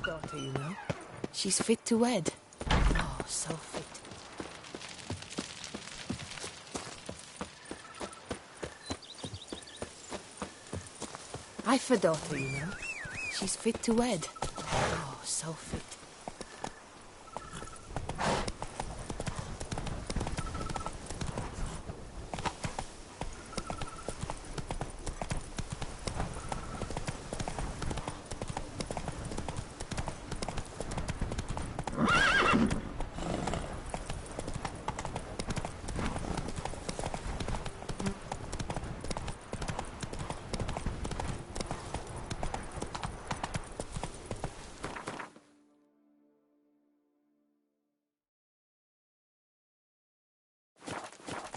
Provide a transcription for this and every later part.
Daughter, you know. She's fit to wed. Oh, so fit. I've a daughter, you know. She's fit to wed. Oh, so fit.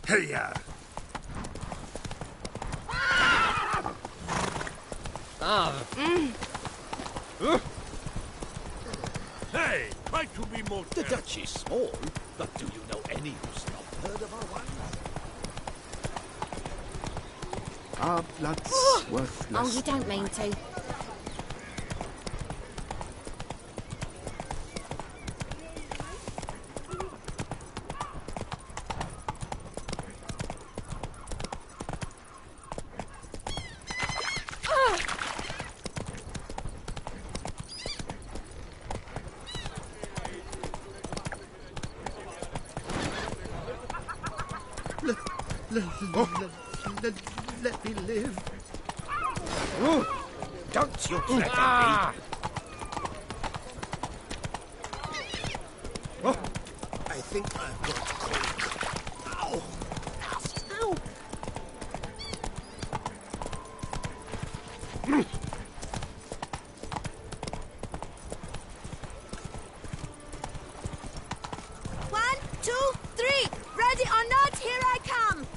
Hey-ya! Hey, try to be more The Dutch is small, but do you know any who's not heard of our wine? Our blood's worthless. Oh, you don't mean to. Let me live. Don't you threaten me! I think I've got cold. Ow! Ow! One, two, three! Ready or not, here I come!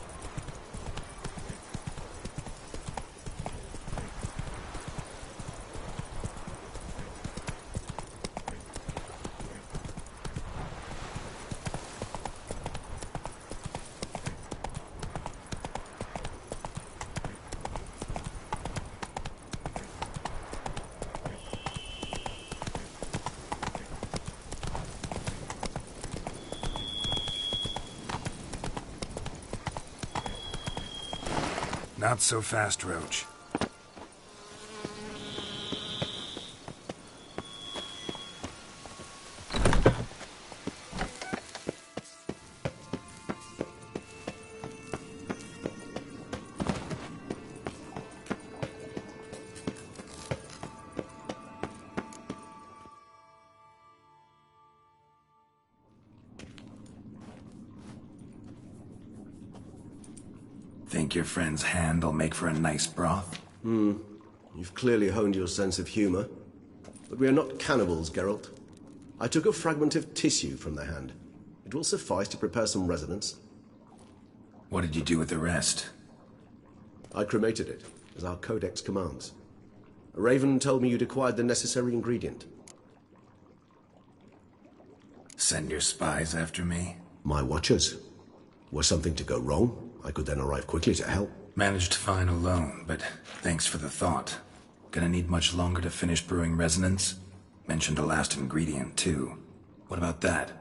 Not so fast, Roach. Think your friend's hand will make for a nice broth? You've clearly honed your sense of humor. But we are not cannibals, Geralt. I took a fragment of tissue from the hand. It will suffice to prepare some resonance. What did you do with the rest? I cremated it, as our codex commands. A raven told me you'd acquired the necessary ingredient. Send your spies after me? My watchers. Were something to go wrong, I could then arrive quickly to help. Managed fine alone, but thanks for the thought. Gonna need much longer to finish brewing resonance? Mentioned the last ingredient, too. What about that?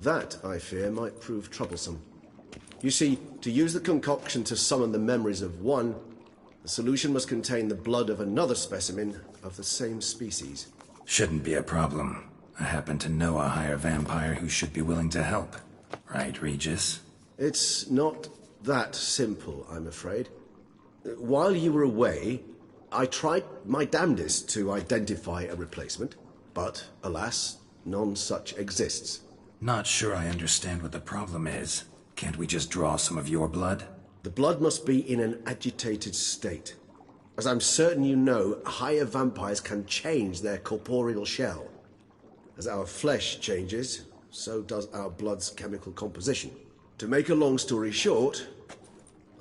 That, I fear, might prove troublesome. You see, to use the concoction to summon the memories of one, the solution must contain the blood of another specimen of the same species. Shouldn't be a problem. I happen to know a higher vampire who should be willing to help. Right, Regis? It's not that simple, I'm afraid. While you were away, I tried my damnedest to identify a replacement, but, alas, none such exists. Not sure I understand what the problem is. Can't we just draw some of your blood? The blood must be in an agitated state. As I'm certain you know, higher vampires can change their corporeal shell. As our flesh changes, so does our blood's chemical composition. To make a long story short,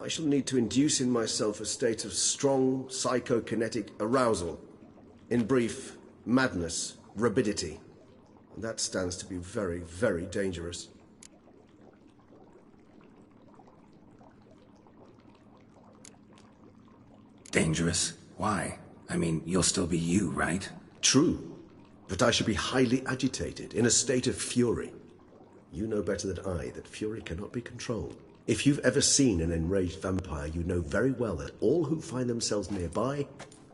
I shall need to induce in myself a state of strong psychokinetic arousal. In brief, madness, rabidity. And that stands to be very, very dangerous. Dangerous? Why? I mean, you'll still be you, right? True, but I should be highly agitated, in a state of fury. You know better than I that fury cannot be controlled. If you've ever seen an enraged vampire, you know very well that all who find themselves nearby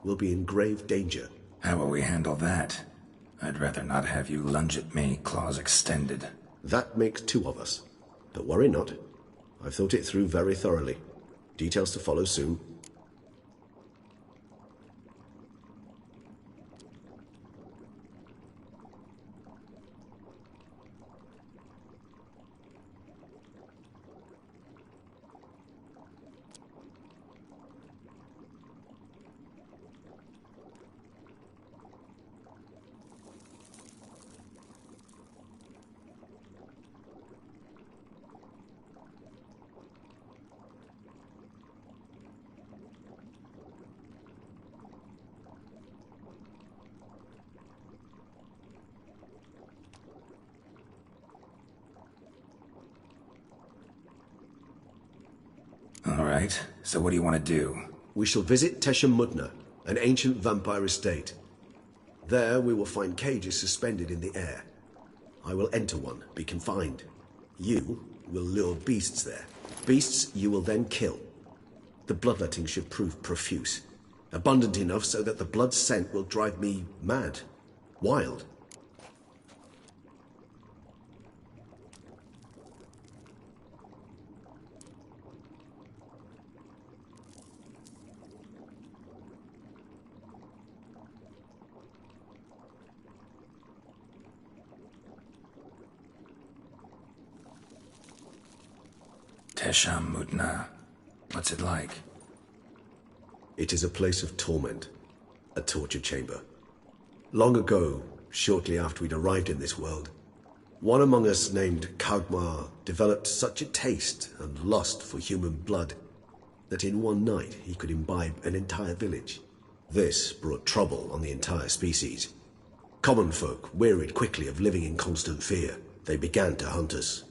will be in grave danger. How will we handle that? I'd rather not have you lunge at me, claws extended. That makes two of us. But worry not. I've thought it through very thoroughly. Details to follow soon. All right, so what do you want to do? We shall visit Tesha Mudna, an ancient vampire estate. There we will find cages suspended in the air. I will enter one, be confined. You will lure beasts there. Beasts you will then kill. The bloodletting should prove profuse. Abundant enough so that the blood scent will drive me mad. Wild. Tesha Mudna. What's it like? It is a place of torment. A torture chamber. Long ago, shortly after we'd arrived in this world, one among us named Kagmar developed such a taste and lust for human blood that in one night he could imbibe an entire village. This brought trouble on the entire species. Common folk wearied quickly of living in constant fear. They began to hunt us.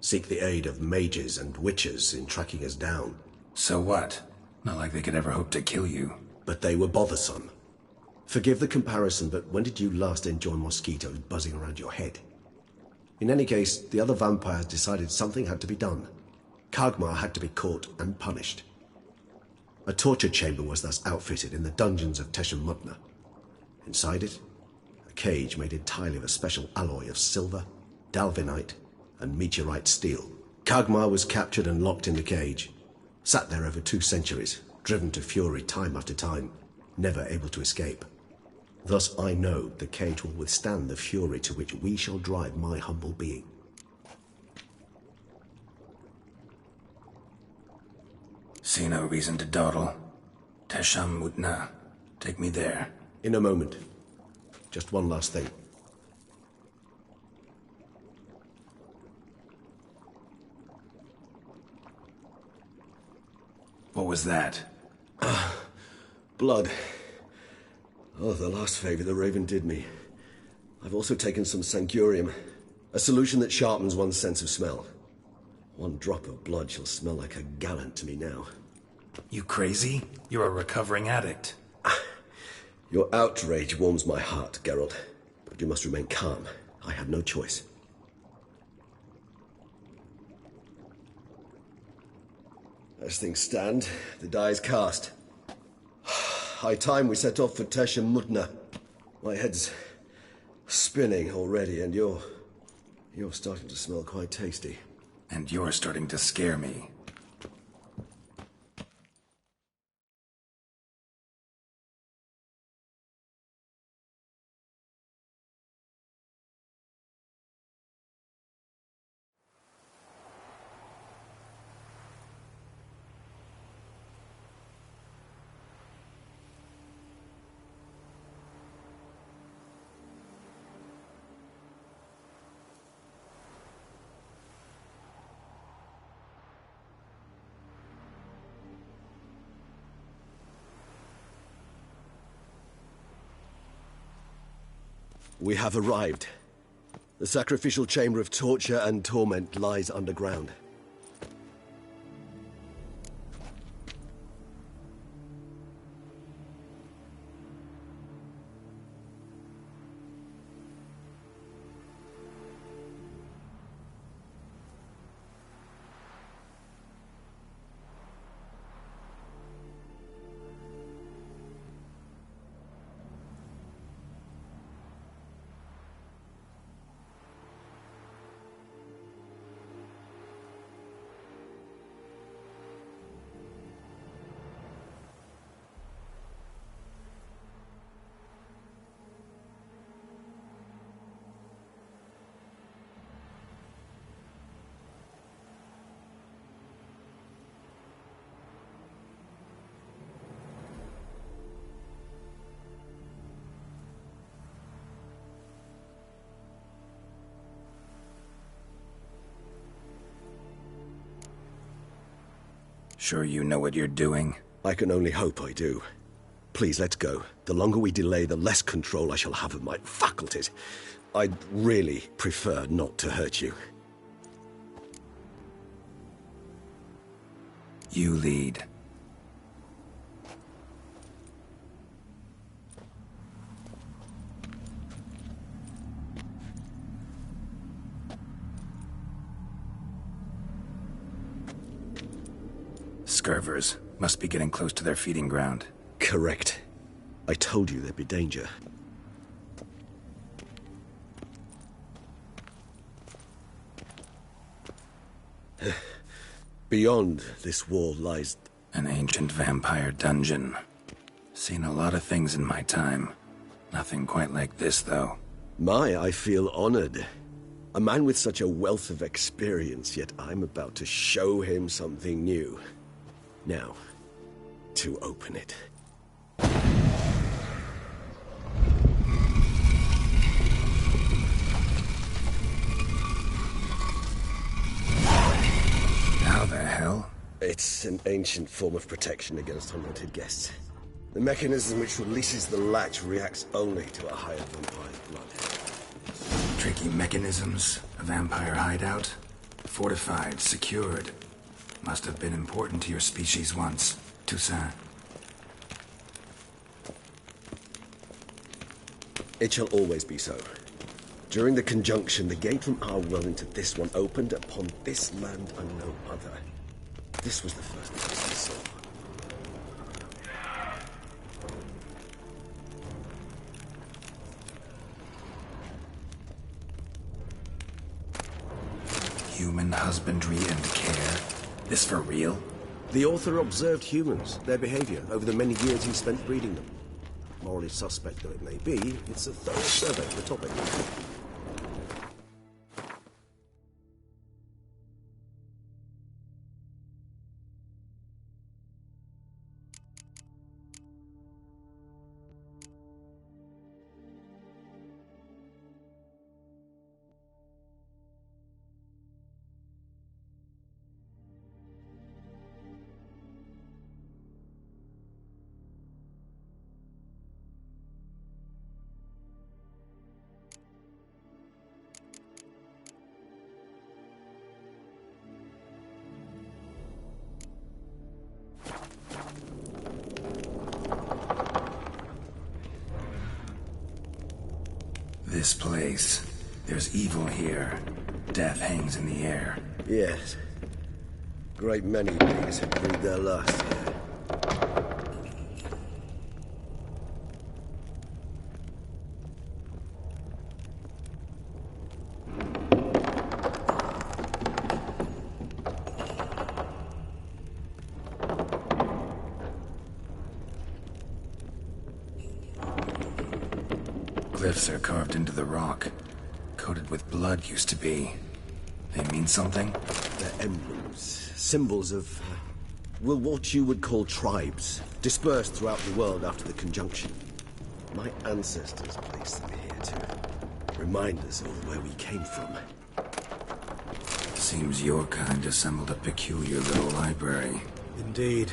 Seek the aid of mages and witches in tracking us down. So what? Not like they could ever hope to kill you. But they were bothersome. Forgive the comparison, but when did you last enjoy mosquitoes buzzing around your head? In any case, the other vampires decided something had to be done. Kagmar had to be caught and punished. A torture chamber was thus outfitted in the dungeons of Tesha Mudna. Inside it, a cage made entirely of a special alloy of silver, dalvinite, and meteorite steel. Kagmar was captured and locked in the cage. Sat there over 2 centuries, driven to fury time after time, never able to escape. Thus I know the cage will withstand the fury to which we shall drive my humble being. See no reason to dawdle. Tesham Mutna. Take me there. In a moment. Just one last thing. What was that? Blood. Oh, the last favor the Raven did me. I've also taken some Sancurium, a solution that sharpens one's sense of smell. One drop of blood shall smell like a gallant to me now. You crazy? You're a recovering addict. Your outrage warms my heart, Geralt. But you must remain calm. I have no choice. As things stand, the die is cast. High time we set off for Teshem Mutna. My head's spinning already, and you're starting to smell quite tasty. And you're starting to scare me. We have arrived. The sacrificial chamber of torture and torment lies underground. Sure you know what you're doing? I can only hope I do. Please, let's go. The longer we delay, the less control I shall have of my faculties. I'd really prefer not to hurt you. You lead. Scurvers. Must be getting close to their feeding ground. Correct. I told you there'd be danger. Beyond this wall lies... An ancient vampire dungeon. Seen a lot of things in my time. Nothing quite like this, though. I feel honored. A man with such a wealth of experience, yet I'm about to show him something new. Now, to open it. How the hell? It's an ancient form of protection against unwanted guests. The mechanism which releases the latch reacts only to a higher vampire's blood. Tricky mechanisms. A vampire hideout. Fortified, secured. Must have been important to your species once, Toussaint. It shall always be so. During the conjunction, the gate from our world into this one opened upon this land and no other. This was the first place I saw. Human husbandry and care. This for real? The author observed humans, their behavior, over the many years he spent breeding them. Morally suspect though it may be, it's a thorough survey of the topic. This place. There's evil here. Death hangs in the air. Yes. Great many beings have breathed their last here. Glyphs are carved into the rock. Coated with blood used to be. They mean something? They're emblems, symbols of, well, what you would call tribes, dispersed throughout the world after the conjunction. My ancestors placed them here to remind us of where we came from. Seems your kind assembled a peculiar little library. Indeed.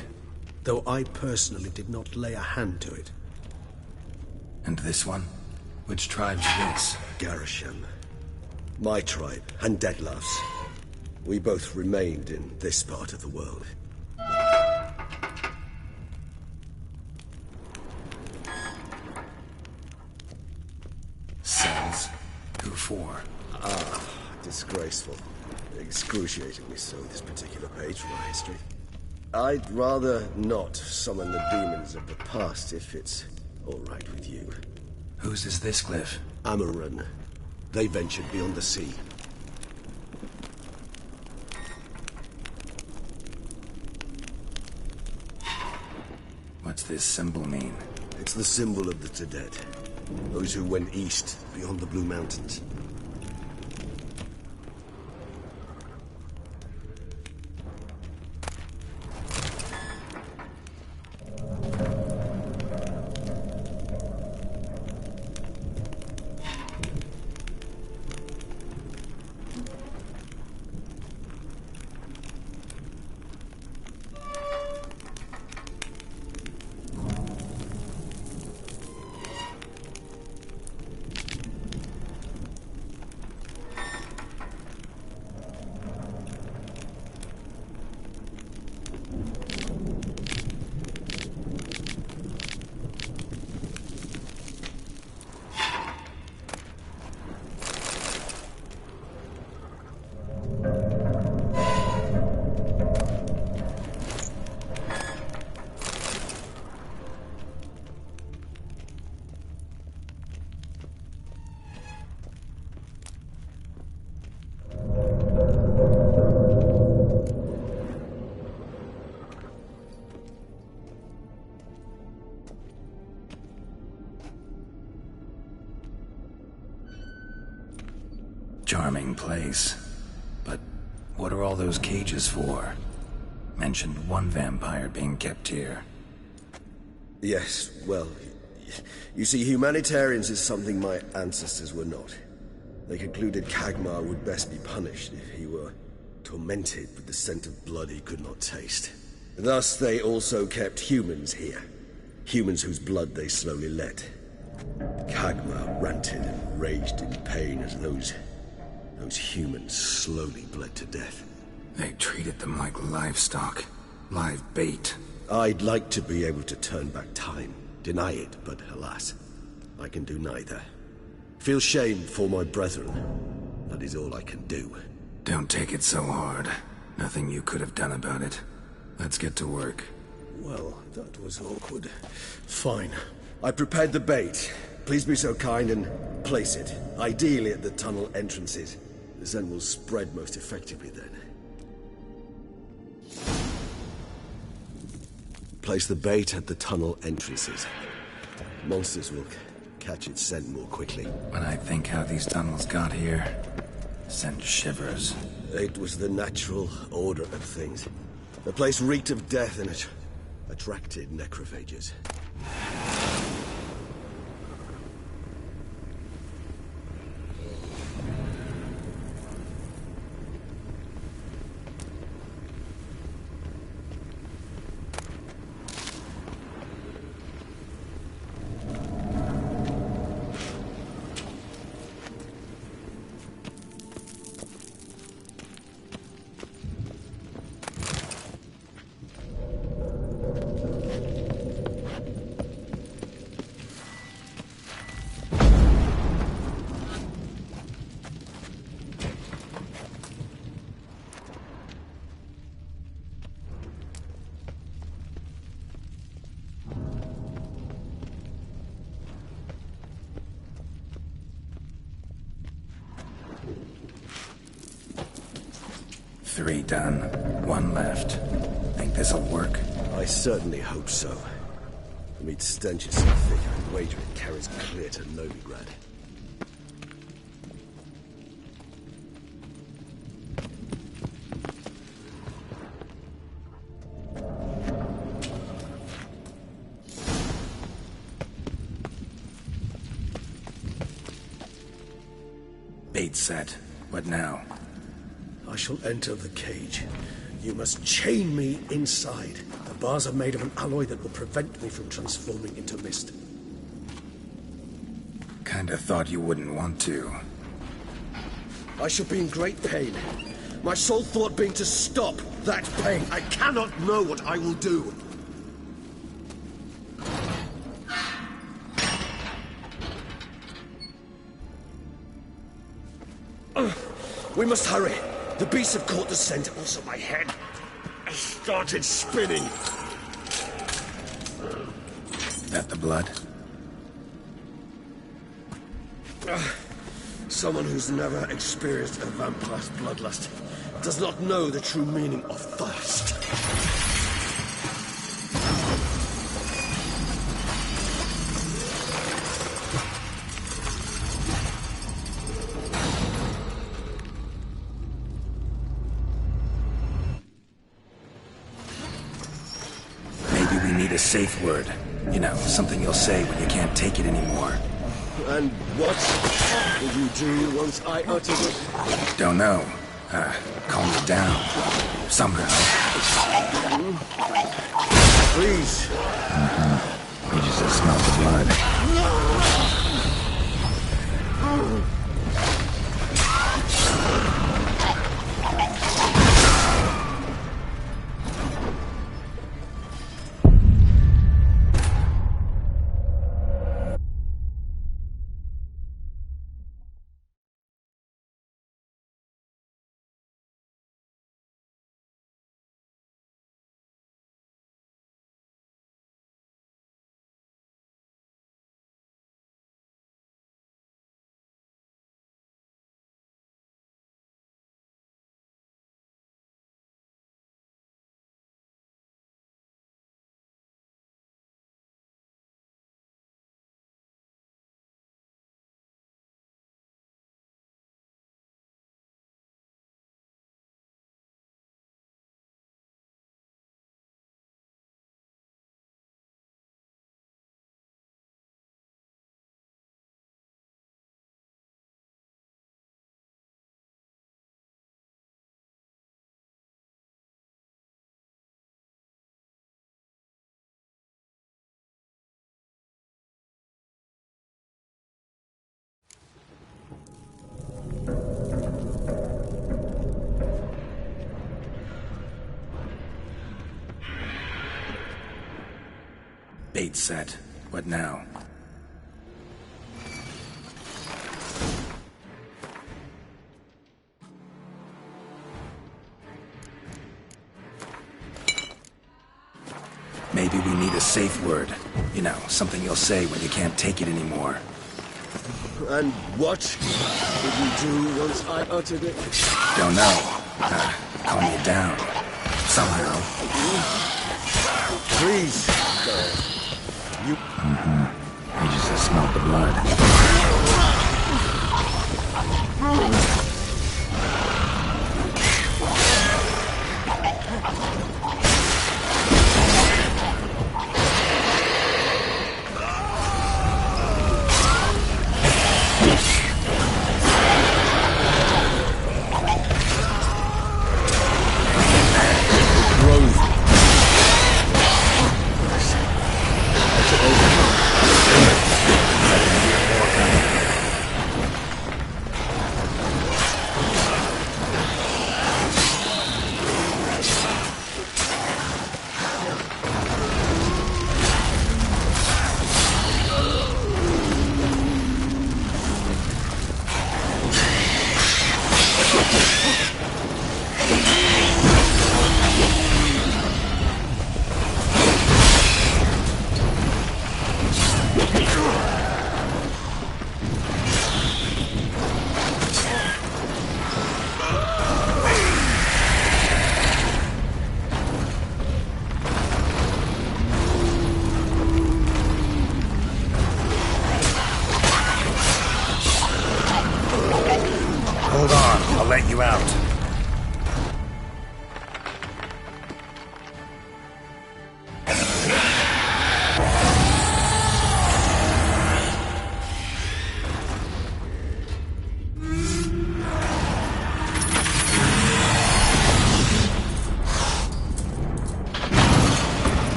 Though I personally did not lay a hand to it. And this one? Which tribe's this? Garisham. My tribe, and Deadlough's. We both remained in this part of the world. Cells? Who for? Disgraceful. Excruciatingly so, this particular page from our history. I'd rather not summon the demons of the past if it's all right with you. Whose is this glyph? Amaran. They ventured beyond the sea. What's this symbol mean? It's the symbol of the Tedet. Those who went east, beyond the Blue Mountains. Charming place. But what are all those cages for? Mentioned one vampire being kept here. Yes, well, you see, humanitarians is something my ancestors were not. They concluded Kagmar would best be punished if he were tormented with the scent of blood he could not taste. Thus, they also kept humans here. Humans whose blood they slowly let. Kagmar ranted and raged in pain as those humans slowly bled to death. They treated them like livestock. Live bait. I'd like to be able to turn back time, deny it, but alas, I can do neither. Feel shame for my brethren. That is all I can do. Don't take it so hard. Nothing you could have done about it. Let's get to work. Well, that was awkward. Fine. I prepared the bait. Please be so kind and place it, ideally at the tunnel entrances. The scent will spread most effectively then. Place the bait at the tunnel entrances. Monsters will catch its scent more quickly. When I think how these tunnels got here, send shivers. It was the natural order of things. The place reeked of death and it attracted necrophages. 3 done. 1 left. Think this'll work? I certainly hope so. The meat stench is so thick, I'd wager it carries clear to Novigrad. Bait set. What now? I shall enter the cage. You must chain me inside. The bars are made of an alloy that will prevent me from transforming into mist. Kinda thought you wouldn't want to. I shall be in great pain. My sole thought being to stop that pain. I cannot know what I will do. We must hurry. The beasts have caught the scent, also my head has started spinning. That the blood? Someone who's never experienced a vampire's bloodlust does not know the true meaning of thirst. A safe word. You know, something you'll say when you can't take it anymore. And what will you do once I utter it? Don't know. Calm me down. Somehow. Please. You just smell the blood. Bait set. What now? Maybe we need a safe word. You know, something you'll say when you can't take it anymore. And what will you do once I uttered it? Don't know. Calm me down. Somehow. Please. You just smelled the blood.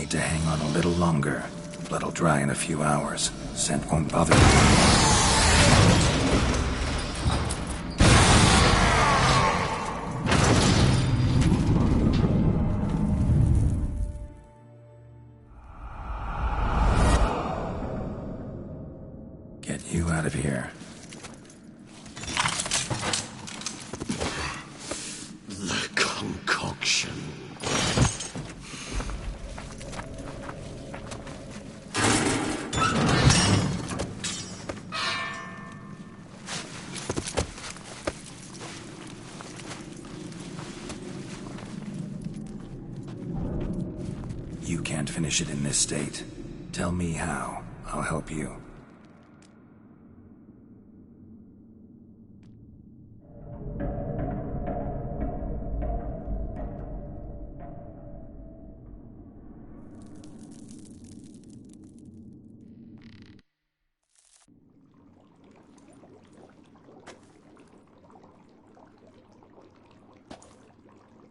need to hang on a little longer. Blood'll dry in a few hours. Scent won't bother you. Get you out of here. The concoction. You can't finish it in this state. Tell me how. I'll help you.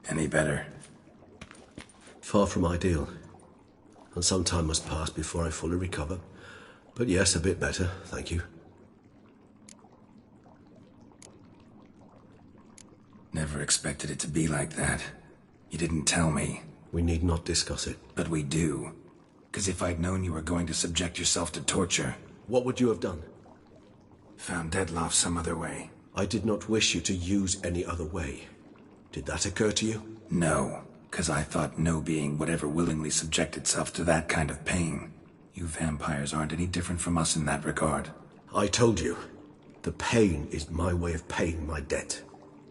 Any better? Far from ideal. And some time must pass before I fully recover. But yes, a bit better, thank you. Never expected it to be like that. You didn't tell me. We need not discuss it. But we do. Because if I'd known you were going to subject yourself to torture... What would you have done? Found Deadloff some other way. I did not wish you to use any other way. Did that occur to you? No, because I thought no being would ever willingly subject itself to that kind of pain. You vampires aren't any different from us in that regard. I told you. The pain is my way of paying my debt.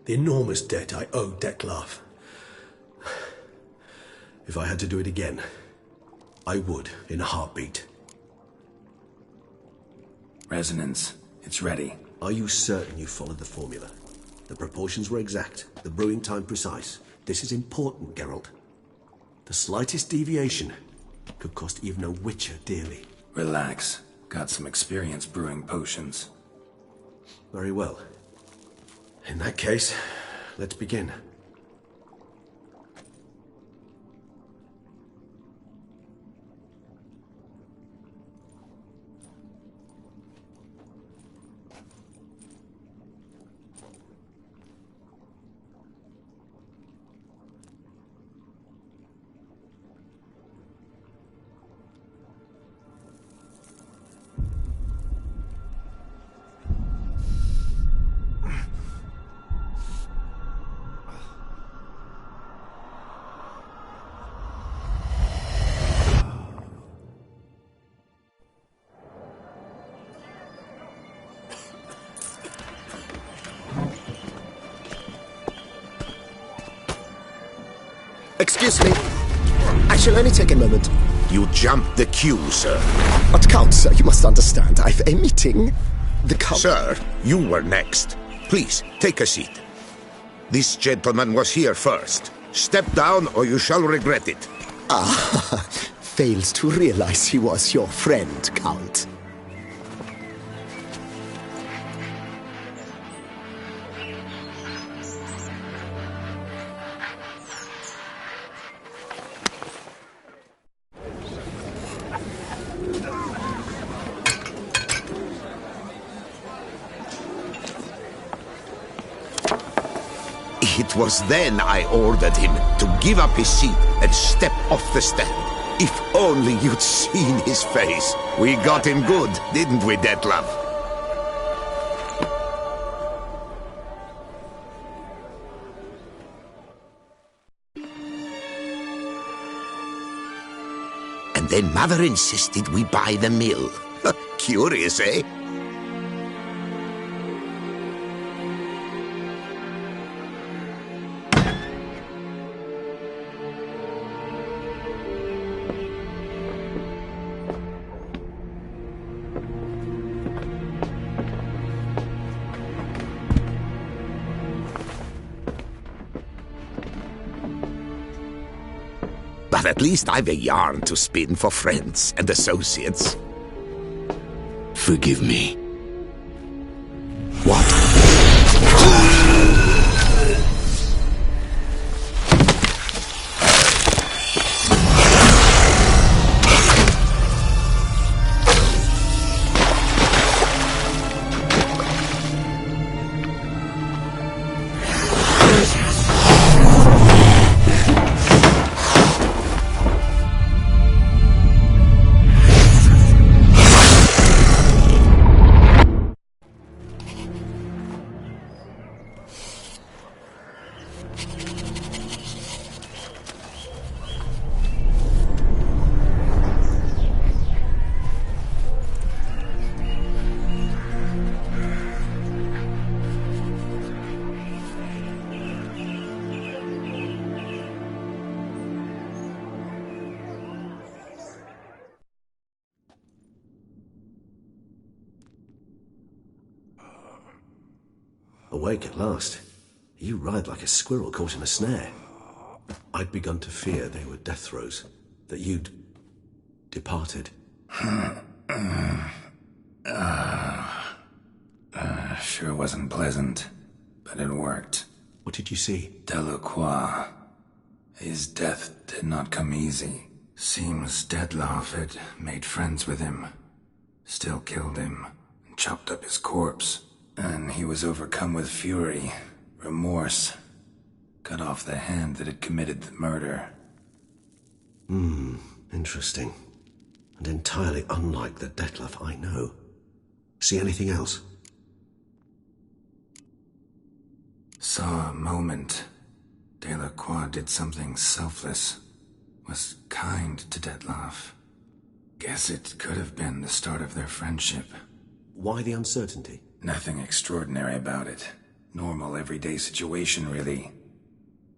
The enormous debt I owe Dettlaff. If I had to do it again, I would, in a heartbeat. Resonance. It's ready. Are you certain you followed the formula? The proportions were exact, the brewing time precise. This is important, Geralt. The slightest deviation could cost even a witcher dearly. Relax. Got some experience brewing potions. Very well. In that case, let's begin. Excuse me. I shall only take a moment. You jumped the queue, sir. But Count, sir, you must understand. I've a meeting. The Count... Sir, you were next. Please, take a seat. This gentleman was here first. Step down or you shall regret it. Ah, fails to realize he was your friend, Count. It was then I ordered him to give up his seat and step off the stand. If only you'd seen his face. We got him good, didn't we, Dettlaff? And then Mother insisted we buy the mill. Curious, eh? But at least I've a yarn to spin for friends and associates. Forgive me. What? Awake at last. You writhe like a squirrel caught in a snare. I'd begun to fear they were death throes, that you'd departed. Sure wasn't pleasant, but it worked. What did you see? Delacroix. His death did not come easy. Seems Detlaff had made friends with him, still killed him, and chopped up his corpse. And he was overcome with fury, remorse, cut off the hand that had committed the murder. Interesting. And entirely unlike the Detlaff I know. See anything else? Saw a moment. Delacroix did something selfless. Was kind to Detlaff. Guess it could have been the start of their friendship. Why the uncertainty? Nothing extraordinary about it. Normal, everyday situation, really.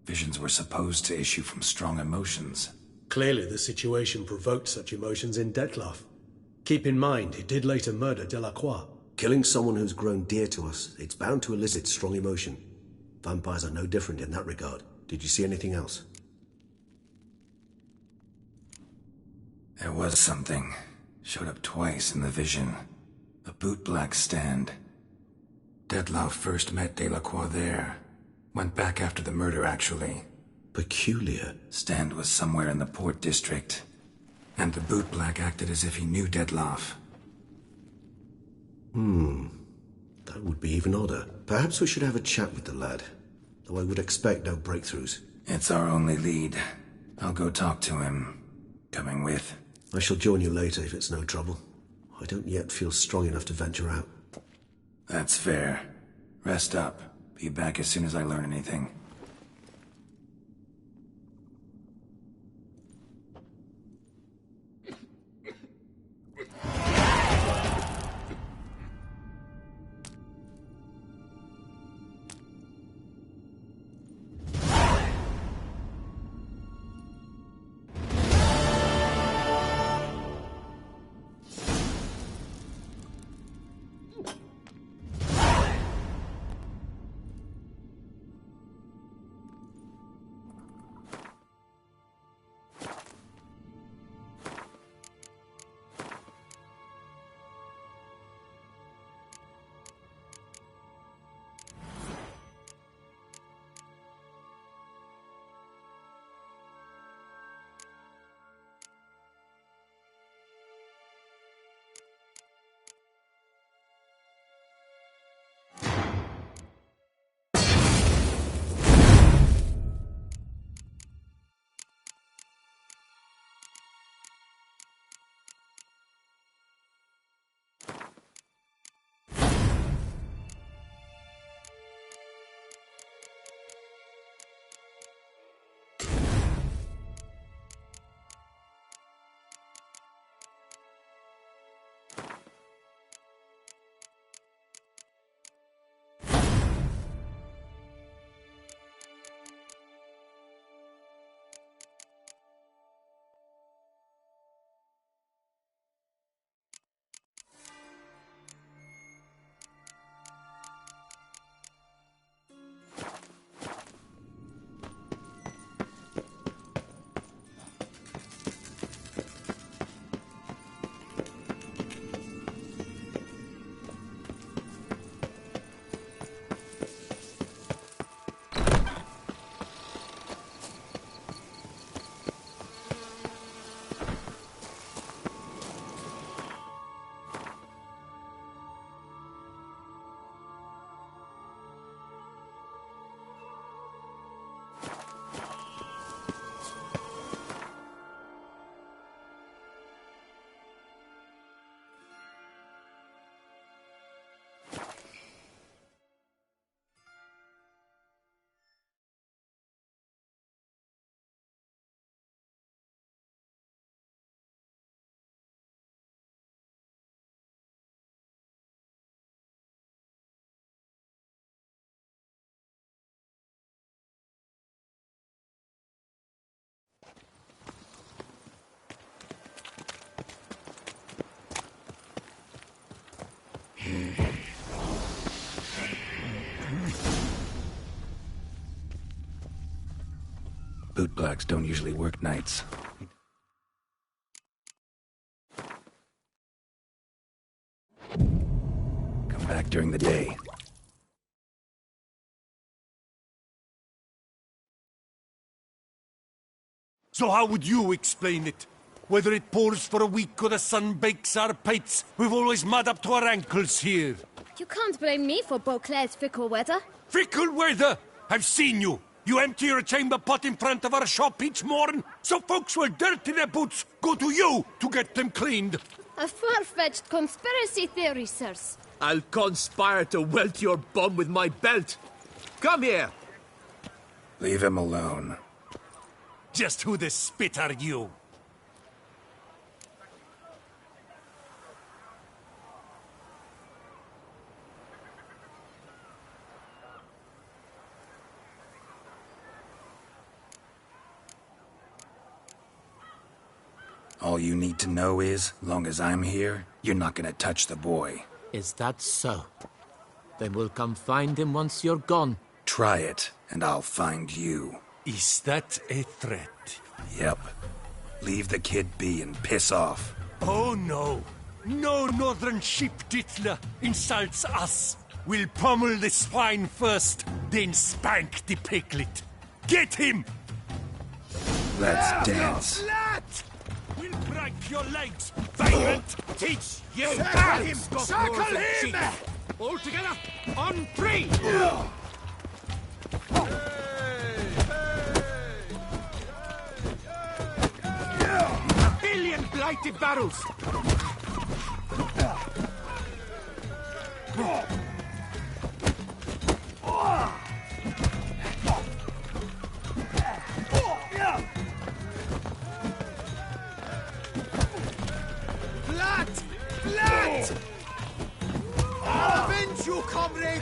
Visions were supposed to issue from strong emotions. Clearly the situation provoked such emotions in Detlaff. Keep in mind, he did later murder Delacroix. Killing someone who's grown dear to us, it's bound to elicit strong emotion. Vampires are no different in that regard. Did you see anything else? There was something. Showed up twice in the vision. A bootblack stand. Detlaff first met Delacroix there. Went back after the murder, actually. Peculiar. Stand was somewhere in the Port District. And the bootblack acted as if he knew Detlaff. That would be even odder. Perhaps we should have a chat with the lad. Though I would expect no breakthroughs. It's our only lead. I'll go talk to him. Coming with? I shall join you later if it's no trouble. I don't yet feel strong enough to venture out. That's fair. Rest up. Be back as soon as I learn anything. Bootblacks don't usually work nights. Come back during the day. So how would you explain it? Whether it pours for a week or the sun bakes our pates, we've always mud up to our ankles here. You can't blame me for Beauclair's fickle weather. Fickle weather! I've seen you! You empty your chamber pot in front of our shop each morn, so folks will dirty their boots, go to you to get them cleaned. A far-fetched conspiracy theory, sirs. I'll conspire to welt your bum with my belt. Come here! Leave him alone. Just who the spit are you? All you need to know is, long as I'm here, you're not gonna touch the boy. Is that so? Then we'll come find him once you're gone. Try it, and I'll find you. Is that a threat? Yep. Leave the kid be and piss off. Oh no. No northern sheep titler insults us. We'll pummel the swine first, then spank the piglet. Get him! Let's dance. We'll break your legs, vagrant! Teach you! Circle him! Circle him! All together, on three! A billion blighted barrels! Blood! I'll avenge you, comrade!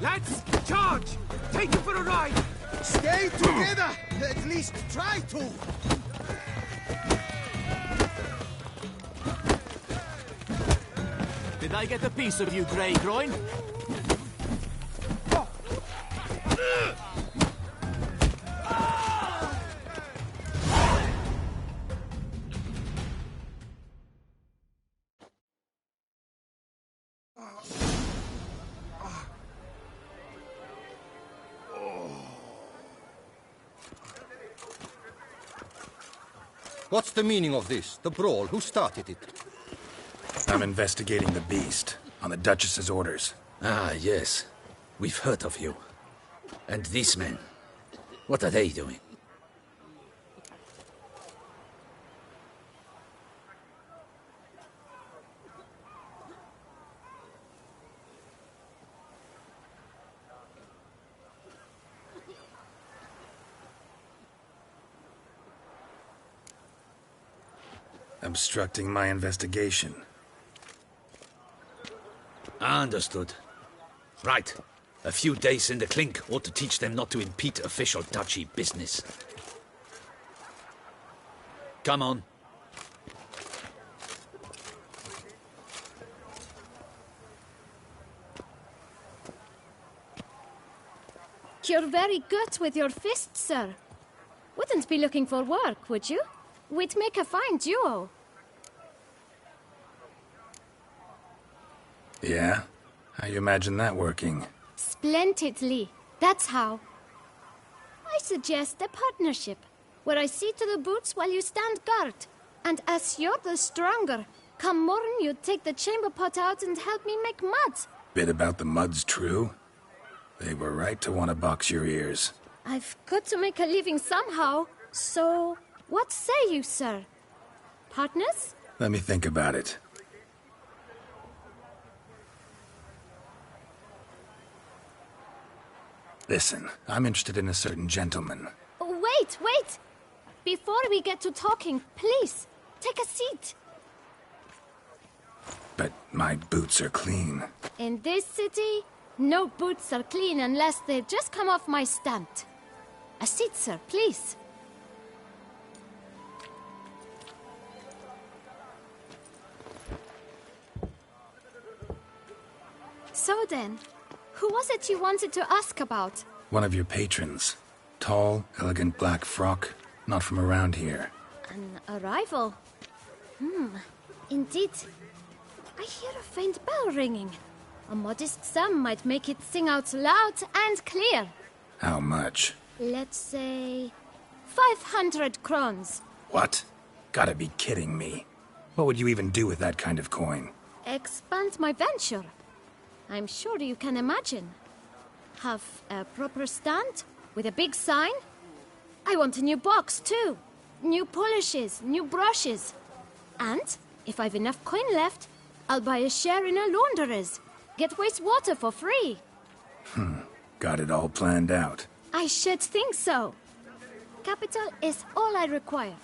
Lads, charge! Take him for a ride! Stay together! At least try to! Did I get a piece of you, Grey Groin? What's the meaning of this? The brawl? Who started it? I'm investigating the beast, on the Duchess's orders. Ah, yes. We've heard of you. And these men, what are they doing? Obstructing my investigation. Understood. Right. A few days in the clink ought to teach them not to impede official duchy business. Come on. You're very good with your fists, sir. Wouldn't be looking for work, would you? We'd make a fine duo. Yeah? How you imagine that working? Splendidly. That's how. I suggest a partnership, where I see to the boots while you stand guard. And as you're the stronger, come morn you take the chamber pot out and help me make mud. Bit about the mud's true? They were right to want to box your ears. I've got to make a living somehow, so what say you, sir? Partners? Let me think about it. Listen, I'm interested in a certain gentleman. Wait! Before we get to talking, please, take a seat. But my boots are clean. In this city, no boots are clean unless they just come off my stand. A seat, sir, please. So then, who was it you wanted to ask about? One of your patrons. Tall, elegant black frock. Not from around here. An arrival? Indeed. I hear a faint bell ringing. A modest sum might make it sing out loud and clear. How much? Let's say 500 crowns. What? Gotta be kidding me. What would you even do with that kind of coin? Expand my venture. I'm sure you can imagine. Have a proper stand with a big sign. I want a new box too. New polishes, new brushes. And if I've enough coin left, I'll buy a share in a launderer's. Get wastewater for free. Got it all planned out. I should think so. Capital is all I require.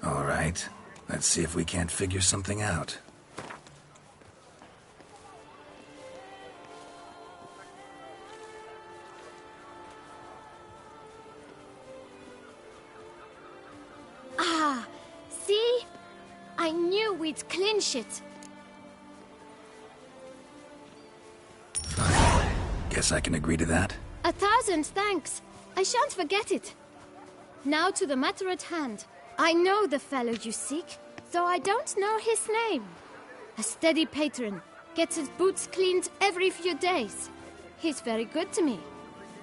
All right. Let's see if we can't figure something out. Ah, see? I knew we'd clinch it. Fine. Guess I can agree to that. 1,000 thanks. I shan't forget it. Now to the matter at hand. I know the fellow you seek, though I don't know his name. A steady patron, gets his boots cleaned every few days. He's very good to me.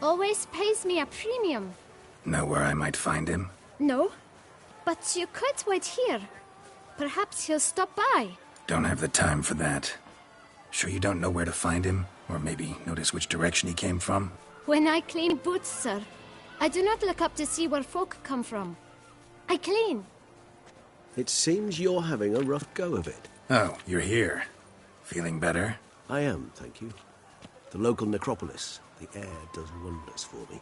Always pays me a premium. Know where I might find him? No, but you could wait here. Perhaps he'll stop by. Don't have the time for that. Sure you don't know where to find him? Or maybe notice which direction he came from? When I clean boots, sir, I do not look up to see where folk come from. I clean. It seems you're having a rough go of it. Oh, you're here. Feeling better? I am, thank you. The local necropolis. The air does wonders for me.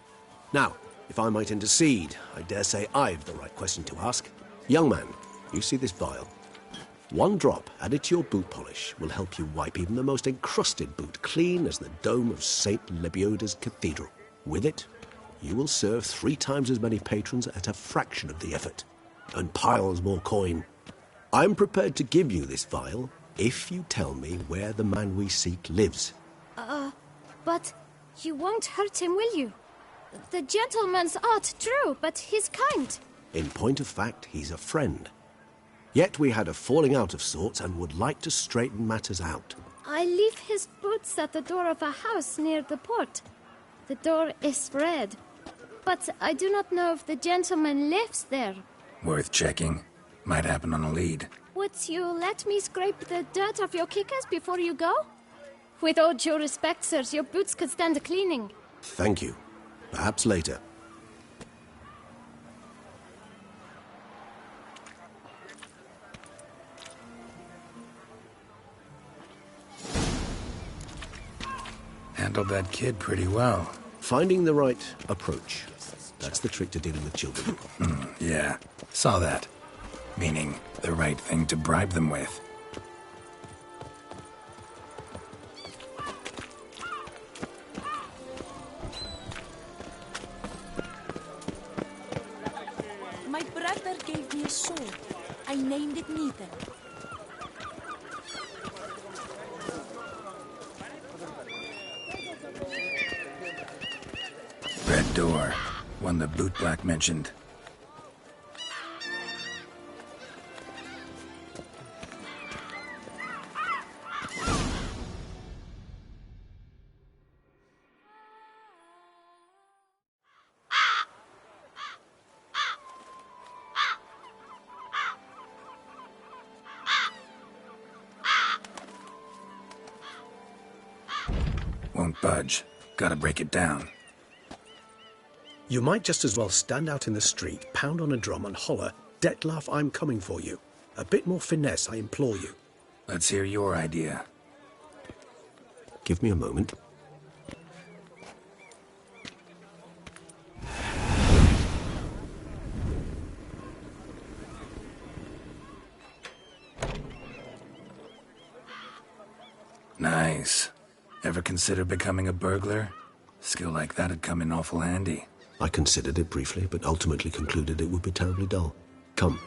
Now, if I might intercede, I dare say I've the right question to ask. Young man, you see this vial? One drop added to your boot polish will help you wipe even the most encrusted boot clean as the dome of St. Lebioda's Cathedral. With it, you will serve 3 times as many patrons at a fraction of the effort, and piles more coin. I'm prepared to give you this vial if you tell me where the man we seek lives. But you won't hurt him, will you? The gentleman's odd, true, but he's kind. In point of fact, he's a friend. Yet we had a falling out of sorts and would like to straighten matters out. I leave his boots at the door of a house near the port. The door is red, but I do not know if the gentleman lives there. Worth checking. Might happen on a lead. Would you let me scrape the dirt off your kickers before you go? With all due respect, sirs, your boots could stand a cleaning. Thank you. Perhaps later. Handled that kid pretty well. Finding the right approach. That's the trick to dealing with children. Yeah, saw that. Meaning, the right thing to bribe them with. My brother gave me a sword. I named it Nita. Red door. One the boot black mentioned. Won't budge. Gotta break it down. You might just as well stand out in the street, pound on a drum and holler, "Detlef, I'm coming for you." A bit more finesse, I implore you. Let's hear your idea. Give me a moment. Nice. Ever consider becoming a burglar? Skill like that'd come in awful handy. I considered it briefly, but ultimately concluded it would be terribly dull. Come.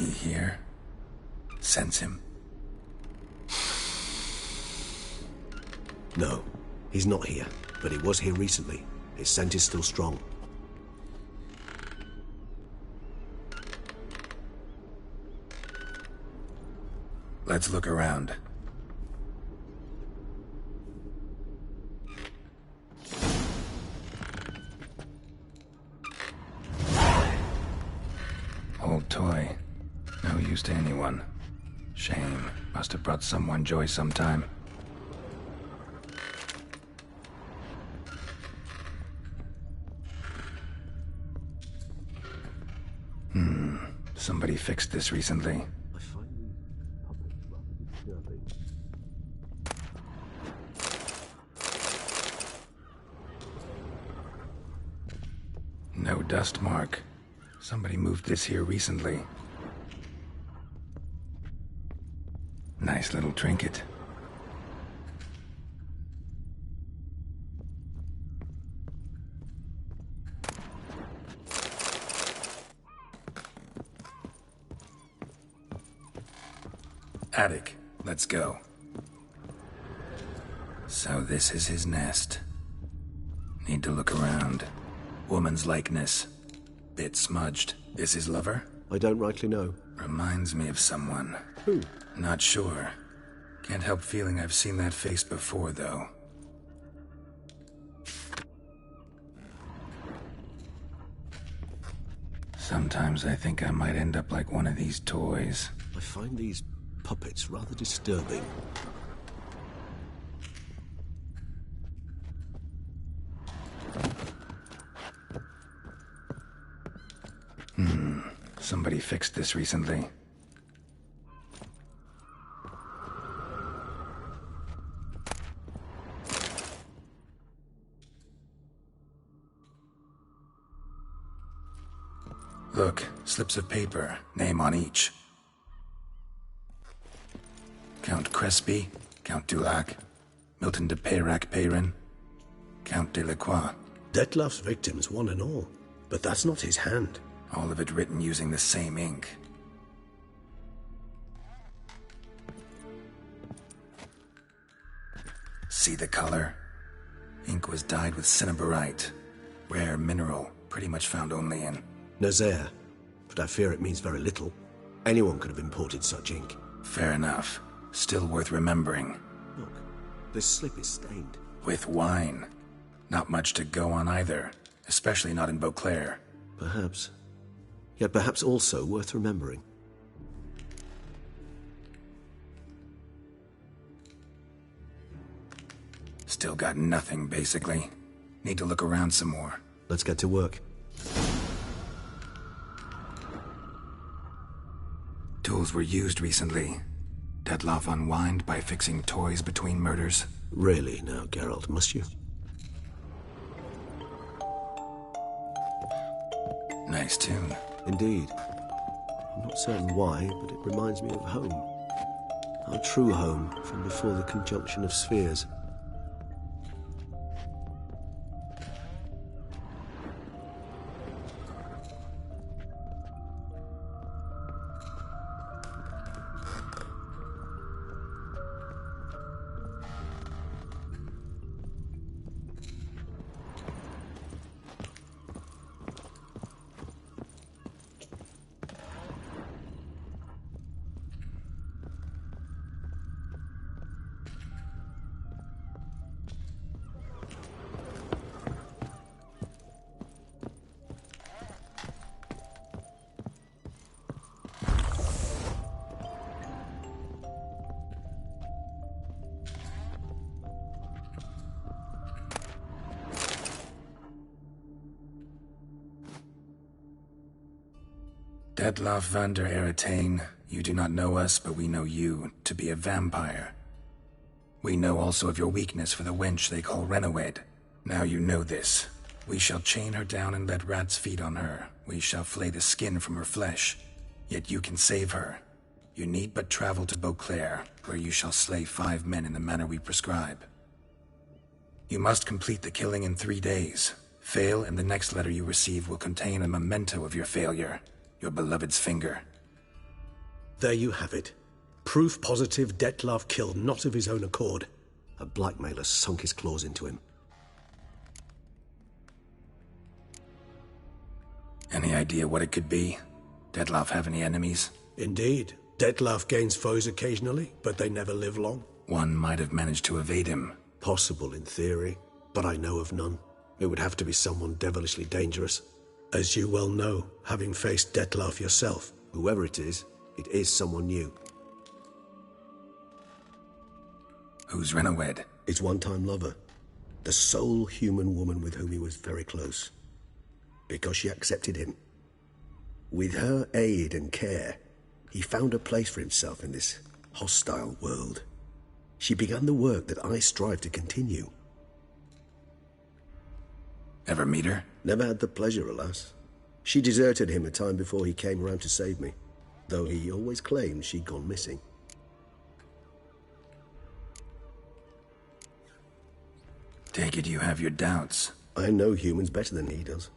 he here? Sense him? No, he's not here, but he was here recently. His scent is still strong. Let's look around. Old toy. No use to anyone. Shame. Must have brought someone joy sometime. Somebody fixed this recently. No dust mark. Somebody moved this here recently. Nice little trinket. Attic, let's go. So this is his nest. Need to look around. Woman's likeness. Bit smudged. Is his lover? I don't rightly know. Reminds me of someone. Who? Not sure. Can't help feeling I've seen that face before, though. Sometimes I think I might end up like one of these toys. I find these puppets rather disturbing. Somebody fixed this recently. Look, slips of paper, name on each. Count Crespi, Count Dulac, Milton de Peyrac-Peyrin, Count Delacroix. Detlef's victims, one and all. But that's not his hand. All of it written using the same ink. See the color? Ink was dyed with cinnabarite. Rare mineral, pretty much found only in Nazaire, but I fear it means very little. Anyone could have imported such ink. Fair enough. Still worth remembering. Look, this slip is stained. With wine. Not much to go on either, especially not in Beauclair. Perhaps. Yet perhaps also worth remembering. Still got nothing, basically. Need to look around some more. Let's get to work. Tools were used recently. Detloff unwind by fixing toys between murders. Really now, Geralt, must you? Nice tune. Indeed. I'm not certain why, but it reminds me of home. Our true home from before the conjunction of spheres. Detloff van der Eretain, you do not know us, but we know you to be a vampire. We know also of your weakness for the wench they call Renawed. Now you know this. We shall chain her down and let rats feed on her. We shall flay the skin from her flesh. Yet you can save her. You need but travel to Beauclair, where you shall slay 5 men in the manner we prescribe. You must complete the killing in 3 days. Fail, and the next letter you receive will contain a memento of your failure. Your beloved's finger. There you have it. Proof positive Detlef killed not of his own accord. A blackmailer sunk his claws into him. Any idea what it could be? Detlef have any enemies? Indeed. Detlef gains foes occasionally, but they never live long. One might have managed to evade him. Possible in theory, but I know of none. It would have to be someone devilishly dangerous. As you well know, having faced Detlef yourself. Whoever it is someone new. Who's Renawed? His one-time lover. The sole human woman with whom he was very close. Because she accepted him. With her aid and care, he found a place for himself in this hostile world. She began the work that I strive to continue. Ever meet her? Never had the pleasure, alas. She deserted him a time before he came around to save me, though he always claimed she'd gone missing. Take it you have your doubts. I know humans better than he does.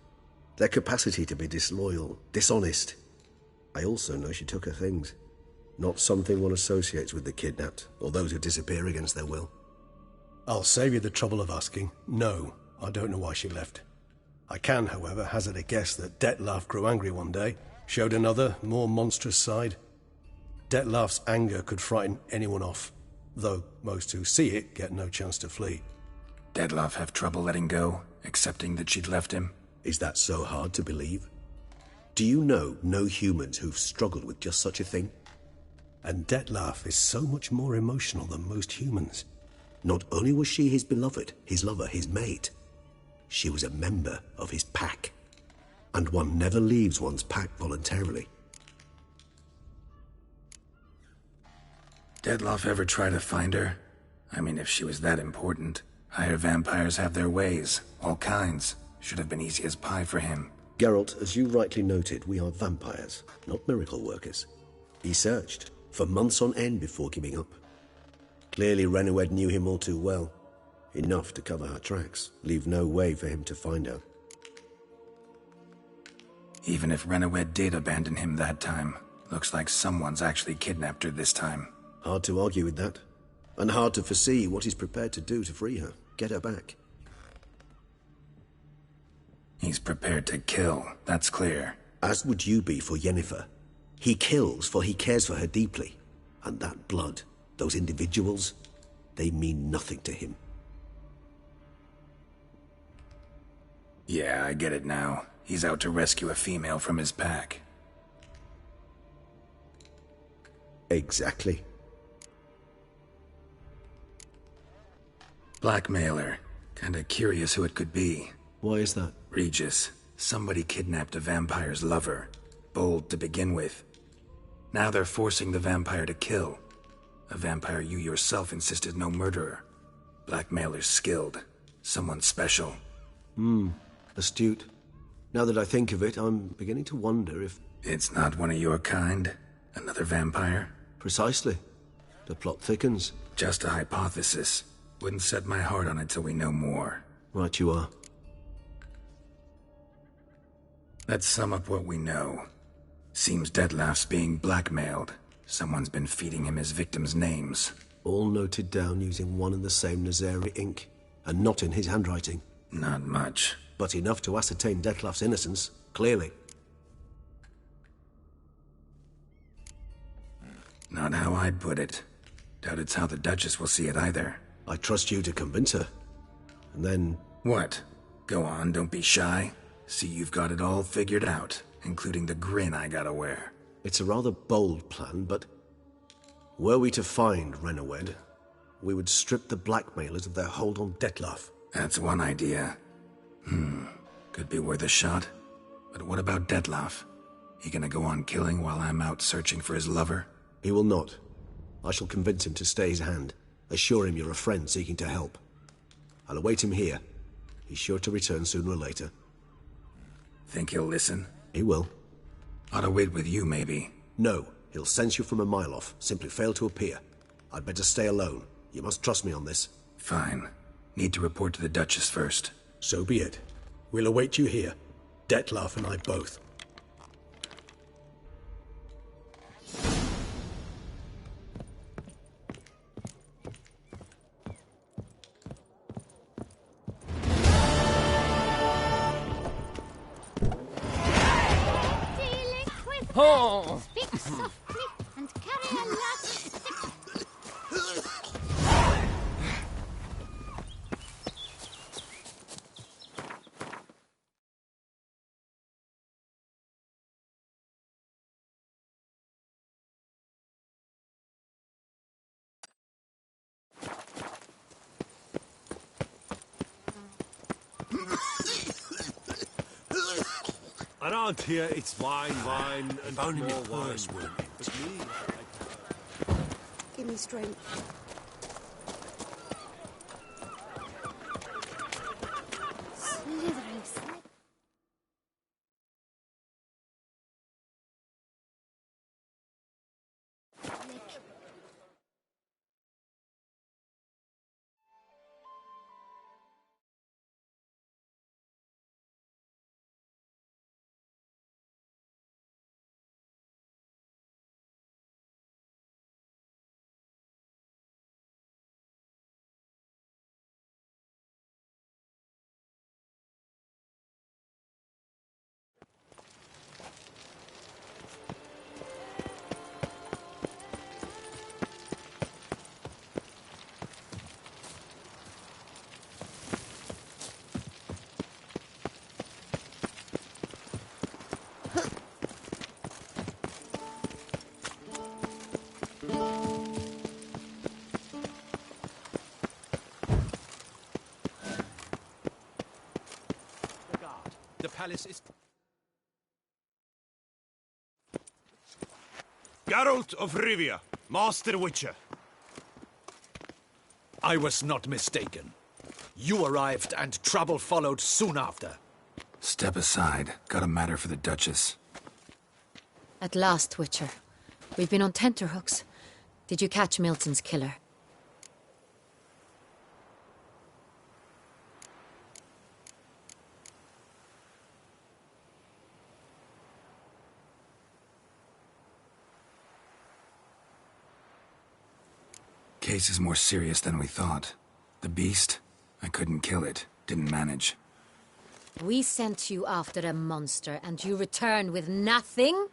Their capacity to be disloyal, dishonest. I also know she took her things. Not something one associates with the kidnapped, or those who disappear against their will. I'll save you the trouble of asking. No, I don't know why she left. I can, however, hazard a guess that Detlef grew angry one day, showed another, more monstrous side. Detlef's anger could frighten anyone off, though most who see it get no chance to flee. Detlef have trouble letting go, accepting that she'd left him? Is that so hard to believe? Do you know no humans who've struggled with just such a thing? And Detlef is so much more emotional than most humans. Not only was she his beloved, his lover, his mate, she was a member of his pack. And one never leaves one's pack voluntarily. Detlef ever try to find her? I mean, if she was that important. Higher vampires have their ways, all kinds. Should have been easy as pie for him. Geralt, as you rightly noted, we are vampires, not miracle workers. He searched for months on end before giving up. Clearly Renawed knew him all too well. Enough to cover her tracks, leave no way for him to find her. Even if Renawed did abandon him that time, looks like someone's actually kidnapped her this time. Hard to argue with that. And hard to foresee what he's prepared to do to free her, get her back. He's prepared to kill, that's clear. As would you be for Yennefer. He kills for he cares for her deeply. And that blood, those individuals, they mean nothing to him. Yeah, I get it now. He's out to rescue a female from his pack. Exactly. Blackmailer. Kinda curious who it could be. Why is that? Regis. Somebody kidnapped a vampire's lover. Bold to begin with. Now they're forcing the vampire to kill. A vampire you yourself insisted no murderer. Blackmailer's skilled. Someone special. Astute. Now that I think of it, I'm beginning to wonder if... It's not one of your kind? Another vampire? Precisely. The plot thickens. Just a hypothesis. Wouldn't set my heart on it till we know more. Right you are. Let's sum up what we know. Seems Detlef's being blackmailed. Someone's been feeding him his victims' names. All noted down using one and the same Nazari ink, and not in his handwriting. Not much. But enough to ascertain Detlef's innocence, clearly. Not how I'd put it. Doubt it's how the Duchess will see it either. I trust you to convince her. And then... What? Go on, don't be shy. See you've got it all figured out, including the grin I gotta wear. It's a rather bold plan, but... Were we to find Renawed, we would strip the blackmailers of their hold on Detlef. That's one idea. Could be worth a shot. But what about Detlef? He gonna go on killing while I'm out searching for his lover? He will not. I shall convince him to stay his hand. Assure him you're a friend seeking to help. I'll await him here. He's sure to return sooner or later. Think he'll listen? He will. Ought to wait with you, maybe. No, he'll sense you from a mile off. Simply fail to appear. I'd better stay alone. You must trust me on this. Fine. Need to report to the Duchess first. So be it. We'll await you here. Detlef and I both. Oh! Speak softly and carry a latch stick. Around here, it's wine, and only more wine. But me, Give me strength. Slithering slip. Lick. The palace is... Geralt of Rivia, Master Witcher. I was not mistaken. You arrived and trouble followed soon after. Step aside. Got a matter for the Duchess. At last, Witcher. We've been on tenterhooks. Did you catch Milton's killer? Case is more serious than we thought. The beast? I couldn't kill it. Didn't manage. We sent you after a monster, and you returned with nothing?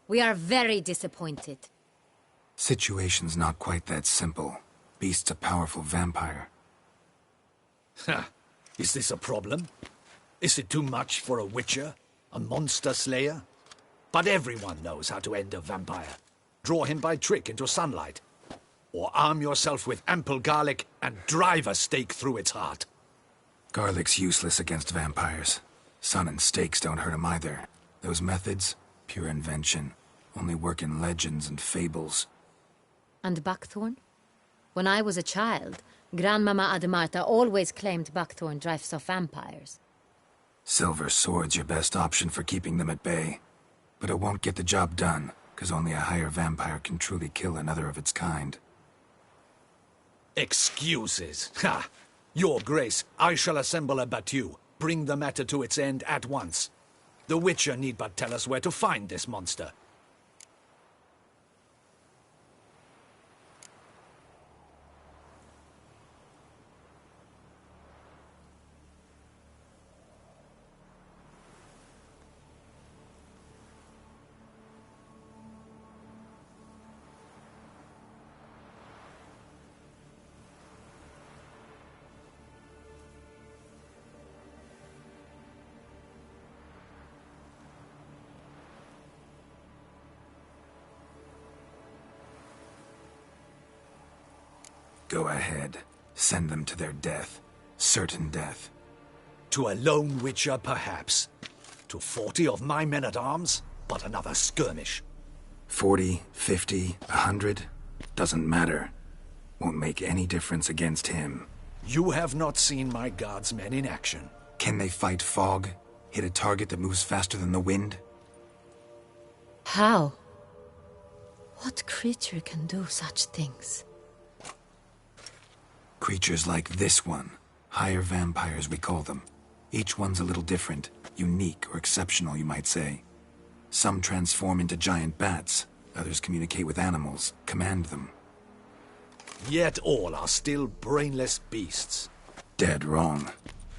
We are very disappointed. Situation's not quite that simple. Beast's a powerful vampire. Ha! Is this a problem? Is it too much for a witcher? A monster slayer? But everyone knows how to end a vampire. Draw him by trick into sunlight. Or arm yourself with ample garlic and drive a stake through its heart. Garlic's useless against vampires. Sun and stakes don't hurt him either. Those methods, pure invention. Only work in legends and fables. And buckthorn? When I was a child, Grandmama Ademarta always claimed buckthorn drives off vampires. Silver sword's your best option for keeping them at bay. But it won't get the job done, because only a higher vampire can truly kill another of its kind. Excuses. Ha! Your Grace, I shall assemble a battue. Bring the matter to its end at once. The Witcher need but tell us where to find this monster. Go ahead. Send them to their death. Certain death. To a lone witcher, perhaps. To 40 of my men-at-arms, but another skirmish. 40, 50, 100? Doesn't matter. Won't make any difference against him. You have not seen my guardsmen in action. Can they fight fog? Hit a target that moves faster than the wind? How? What creature can do such things? Creatures like this one. Higher vampires, we call them. Each one's a little different. Unique or exceptional, you might say. Some transform into giant bats. Others communicate with animals, command them. Yet all are still brainless beasts. Dead wrong.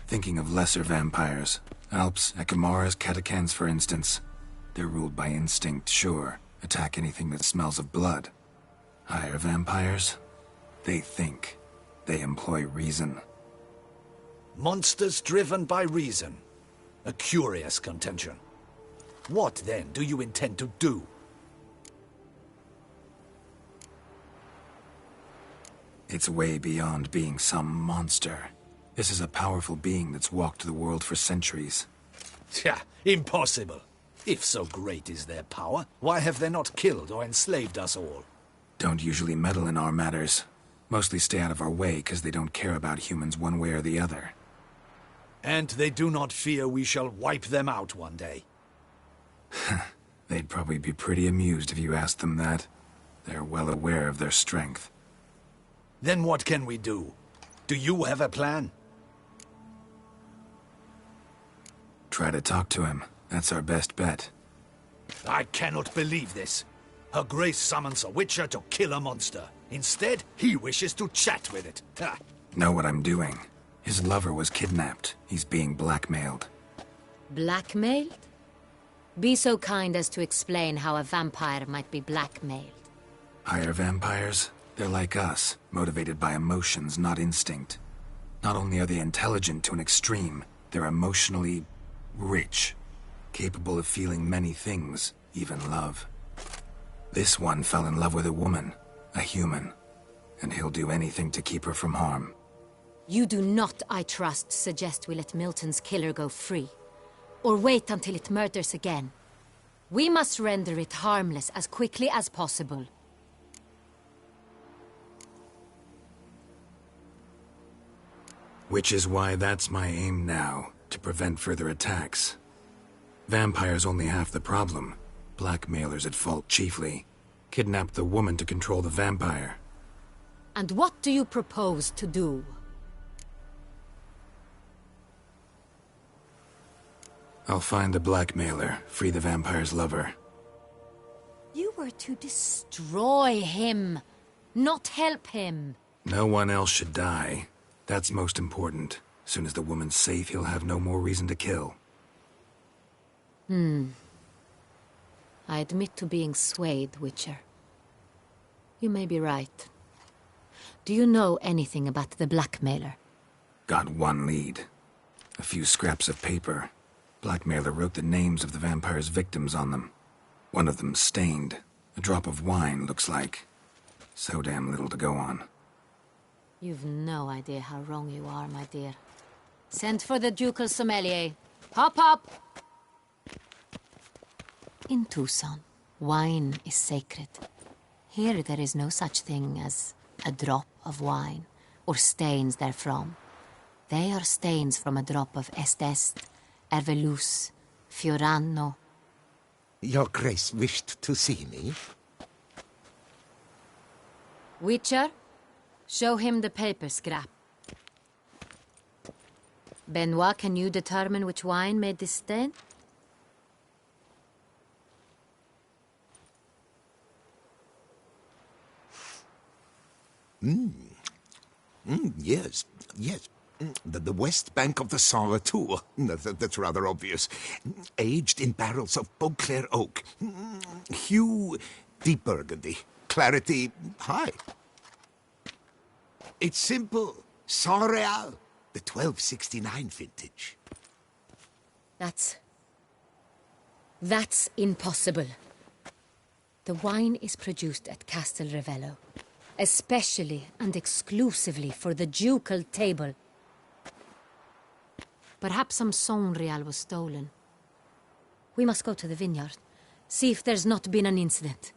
Thinking of lesser vampires. Alps, Ekamaras, Catechans, for instance. They're ruled by instinct, sure. Attack anything that smells of blood. Higher vampires? They think. They employ reason. Monsters driven by reason. A curious contention. What, then, do you intend to do? It's way beyond being some monster. This is a powerful being that's walked the world for centuries. Tja, impossible. If so great is their power, why have they not killed or enslaved us all? Don't usually meddle in our matters. Mostly stay out of our way because they don't care about humans one way or the other. And they do not fear we shall wipe them out one day. They'd probably be pretty amused if you asked them that. They're well aware of their strength. Then what can we do? Do you have a plan? Try to talk to him. That's our best bet. I cannot believe this. Her Grace summons a witcher to kill a monster. Instead, he wishes to chat with it. Ha. Know what I'm doing. His lover was kidnapped. He's being blackmailed. Blackmailed? Be so kind as to explain how a vampire might be blackmailed. Higher vampires? They're like us, motivated by emotions, not instinct. Not only are they intelligent to an extreme, they're emotionally rich. Capable of feeling many things, even love. This one fell in love with a woman, a human, and he'll do anything to keep her from harm. You do not, I trust, suggest we let Milton's killer go free. Or wait until it murders again. We must render it harmless as quickly as possible. Which is why that's my aim now, to prevent further attacks. Vampires only half the problem. Blackmailers at fault chiefly. Kidnapped the woman to control the vampire. And what do you propose to do? I'll find the blackmailer, free the vampire's lover. You were to destroy him, not help him. No one else should die. That's most important. Soon as the woman's safe, he'll have no more reason to kill. I admit to being swayed, Witcher. You may be right. Do you know anything about the blackmailer? Got one lead. A few scraps of paper. Blackmailer wrote the names of the vampire's victims on them. One of them stained. A drop of wine, looks like. So damn little to go on. You've no idea how wrong you are, my dear. Send for the ducal sommelier. Hop, hop! In Tucson, wine is sacred. Here there is no such thing as a drop of wine, or stains therefrom. They are stains from a drop of Est, Ervelus, Fiorano. Your Grace wished to see me? Witcher, show him the paper scrap. Benoit, can you determine which wine made this stain? Yes, yes. The west bank of the Saar too. That's rather obvious. Aged in barrels of Beauclair oak. Hue, deep burgundy. Clarity, high. It's simple. Saint-Réal, the 1269 vintage. That's impossible. The wine is produced at Castel Ravello, especially and exclusively for the ducal table. Perhaps some Saint-Réal was stolen. We must go to the vineyard, see if there's not been an incident.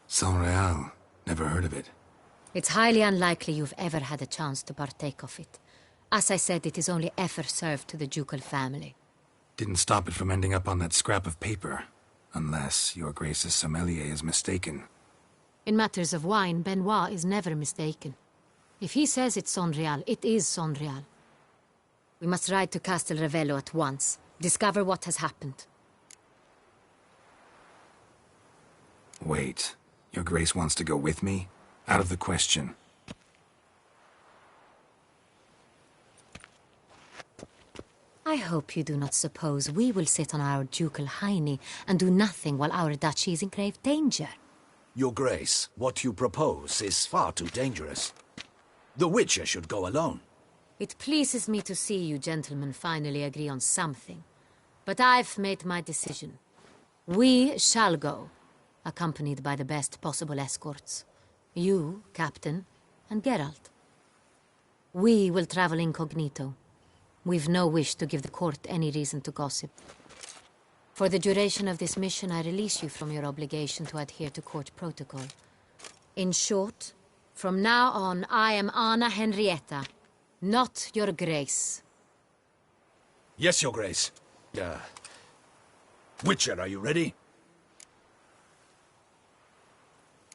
Saint-Réal. Never heard of it. It's highly unlikely you've ever had a chance to partake of it. As I said, it is only ever served to the ducal family. Didn't stop it from ending up on that scrap of paper. Unless your Grace's sommelier is mistaken. In matters of wine, Benoit is never mistaken. If he says it's Saint-Réal, it is Saint-Réal. We must ride to Castel Ravello at once. Discover what has happened. Wait. Your Grace wants to go with me? Out of the question. I hope you do not suppose we will sit on our ducal hiney and do nothing while our duchy is in grave danger. Your Grace, what you propose is far too dangerous. The Witcher should go alone. It pleases me to see you gentlemen finally agree on something. But I've made my decision. We shall go, accompanied by the best possible escorts. You, Captain, and Geralt. We will travel incognito. We've no wish to give the court any reason to gossip. For the duration of this mission, I release you from your obligation to adhere to court protocol. In short, from now on, I am Anna Henrietta, not your Grace. Yes, Your Grace. Witcher, are you ready?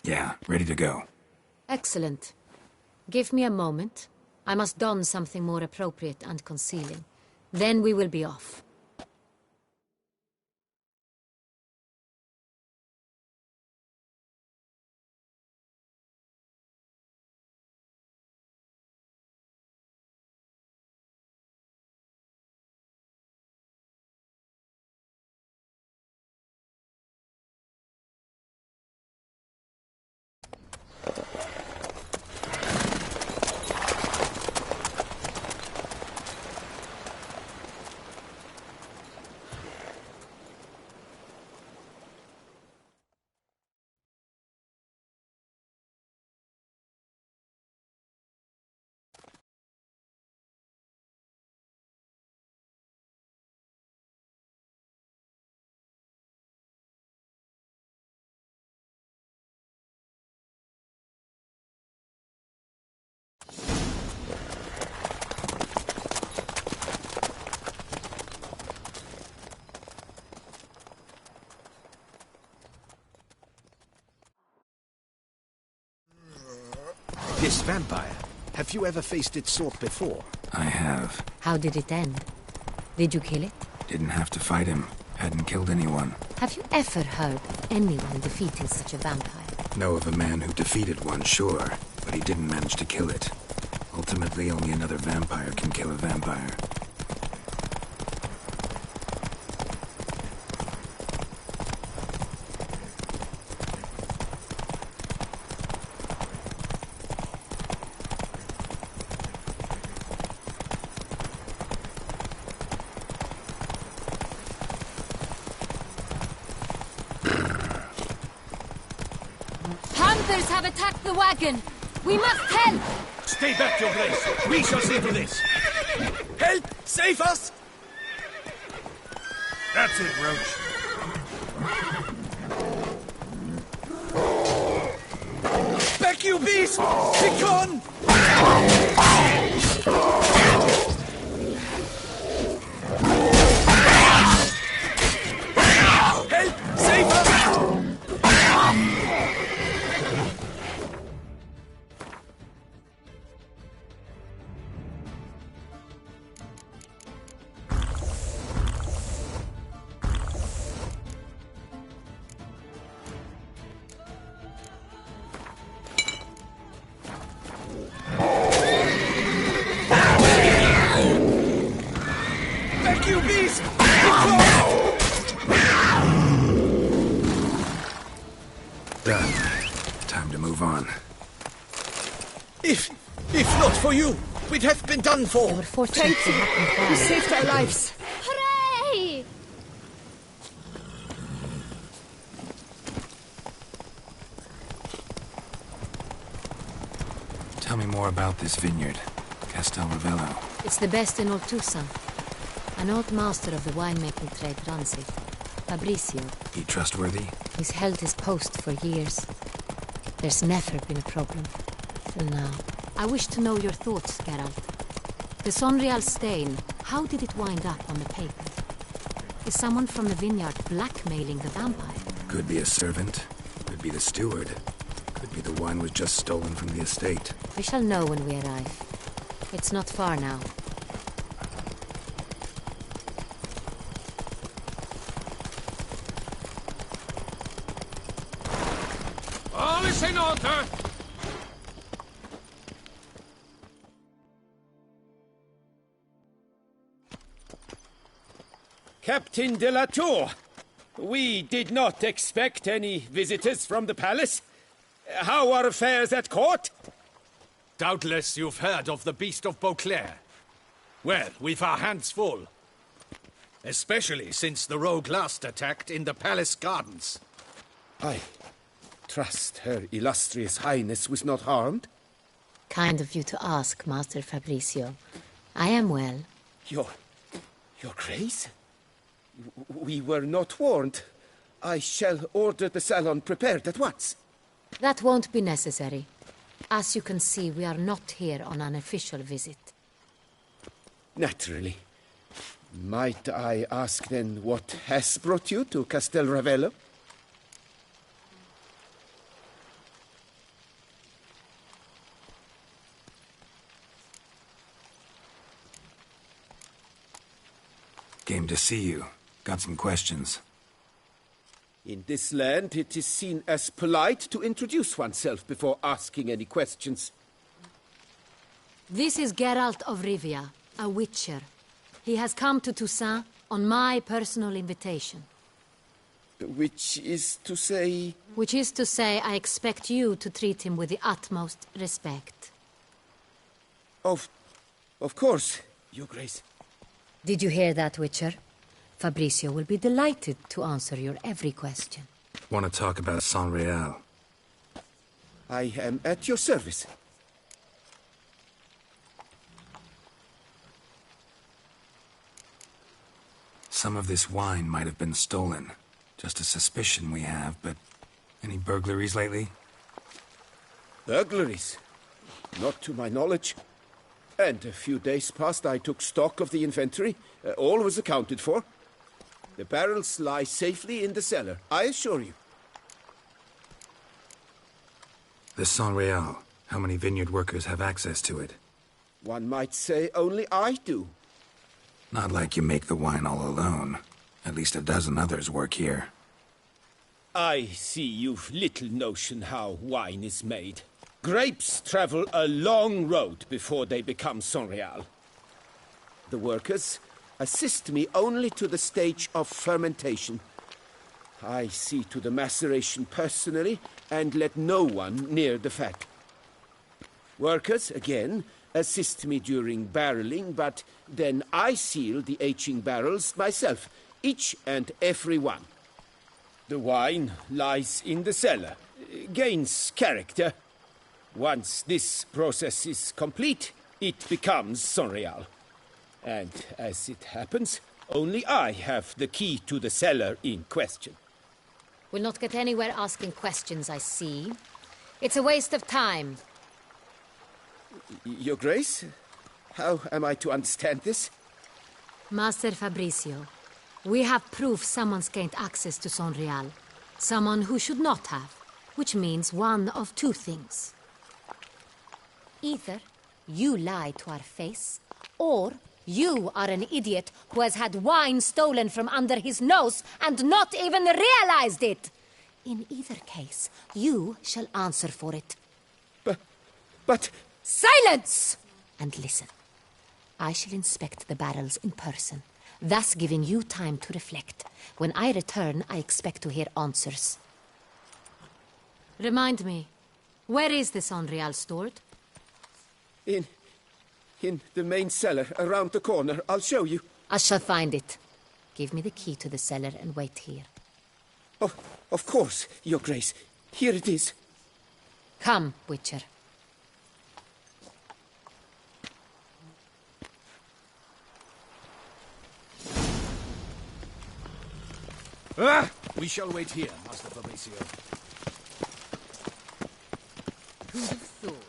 Yeah, ready to go. Excellent. Give me a moment. I must don something more appropriate and concealing. Then we will be off. This vampire, have you ever faced its sort before? I have. How did it end? Did you kill it? Didn't have to fight him. Hadn't killed anyone. Have you ever heard anyone defeating such a vampire? Know of a man who defeated one, sure, but he didn't manage to kill it. Ultimately, only another vampire can kill a vampire. Hunters have attacked the wagon! We must help! Stay back, Your Grace! We shall see to this! Help! Save us! That's it, Roach. Back, you beast! Be gone! Help! Save us! You beast! Done. Time to move on. If not for you, we'd have been done for. Thank you. You saved our lives. Hooray! Tell me more about this vineyard. Castel Ravello. It's the best in Oltusa. An old master of the winemaking trade runs it. Fabricio. He trustworthy? He's held his post for years. There's never been a problem. Till now. I wish to know your thoughts, Geralt. The Sonreal stain, how did it wind up on the pavement? Is someone from the vineyard blackmailing the vampire? Could be a servant. Could be the steward. Could be the wine was just stolen from the estate. We shall know when we arrive. It's not far now. All is in order! Captain de la Tour, we did not expect any visitors from the palace. How are affairs at court? Doubtless you've heard of the Beast of Beauclair. Well, we've our hands full. Especially since the rogue last attacked in the palace gardens. I trust Her Illustrious Highness was not harmed? Kind of you to ask, Master Fabricio. I am well. Your Grace? We were not warned. I shall order the salon prepared at once. That won't be necessary. As you can see, we are not here on an official visit. Naturally. Might I ask then what has brought you to Castel Ravello? Came to see you. Got some questions. In this land, it is seen as polite to introduce oneself before asking any questions. This is Geralt of Rivia, a witcher. He has come to Toussaint on my personal invitation. Which is to say... Which is to say, I expect you to treat him with the utmost respect. Of course, Your Grace. Did you hear that, Witcher? Fabricio will be delighted to answer your every question. Want to talk about San Real? I am at your service. Some of this wine might have been stolen. Just a suspicion we have, but any burglaries lately? Burglaries? Not to my knowledge. And a few days past I took stock of the inventory. All was accounted for. The barrels lie safely in the cellar, I assure you. The San Real. How many vineyard workers have access to it? One might say only I do. Not like you make the wine all alone. At least a dozen others work here. I see you've little notion how wine is made. Grapes travel a long road before they become San Real. The workers assist me only to the stage of fermentation. I see to the maceration personally and let no one near the fat. Workers, again, assist me during barreling, but then I seal the aging barrels myself, each and every one. The wine lies in the cellar, gains character. Once this process is complete, it becomes San Real. And as it happens, only I have the key to the cellar in question. We'll not get anywhere asking questions, I see. It's a waste of time. Your Grace, how am I to understand this? Master Fabricio, we have proof someone's gained access to San Real. Someone who should not have, which means one of two things. Either you lie to our face, or you are an idiot who has had wine stolen from under his nose and not even realized it. In either case, you shall answer for it. But... Silence! And listen. I shall inspect the barrels in person, thus giving you time to reflect. When I return, I expect to hear answers. Remind me, where is the San Real stored? In the main cellar, around the corner. I'll show you. I shall find it. Give me the key to the cellar and wait here. Oh, of course, Your Grace. Here it is. Come, Witcher. We shall wait here, Master Fabricio. Who'd have thought?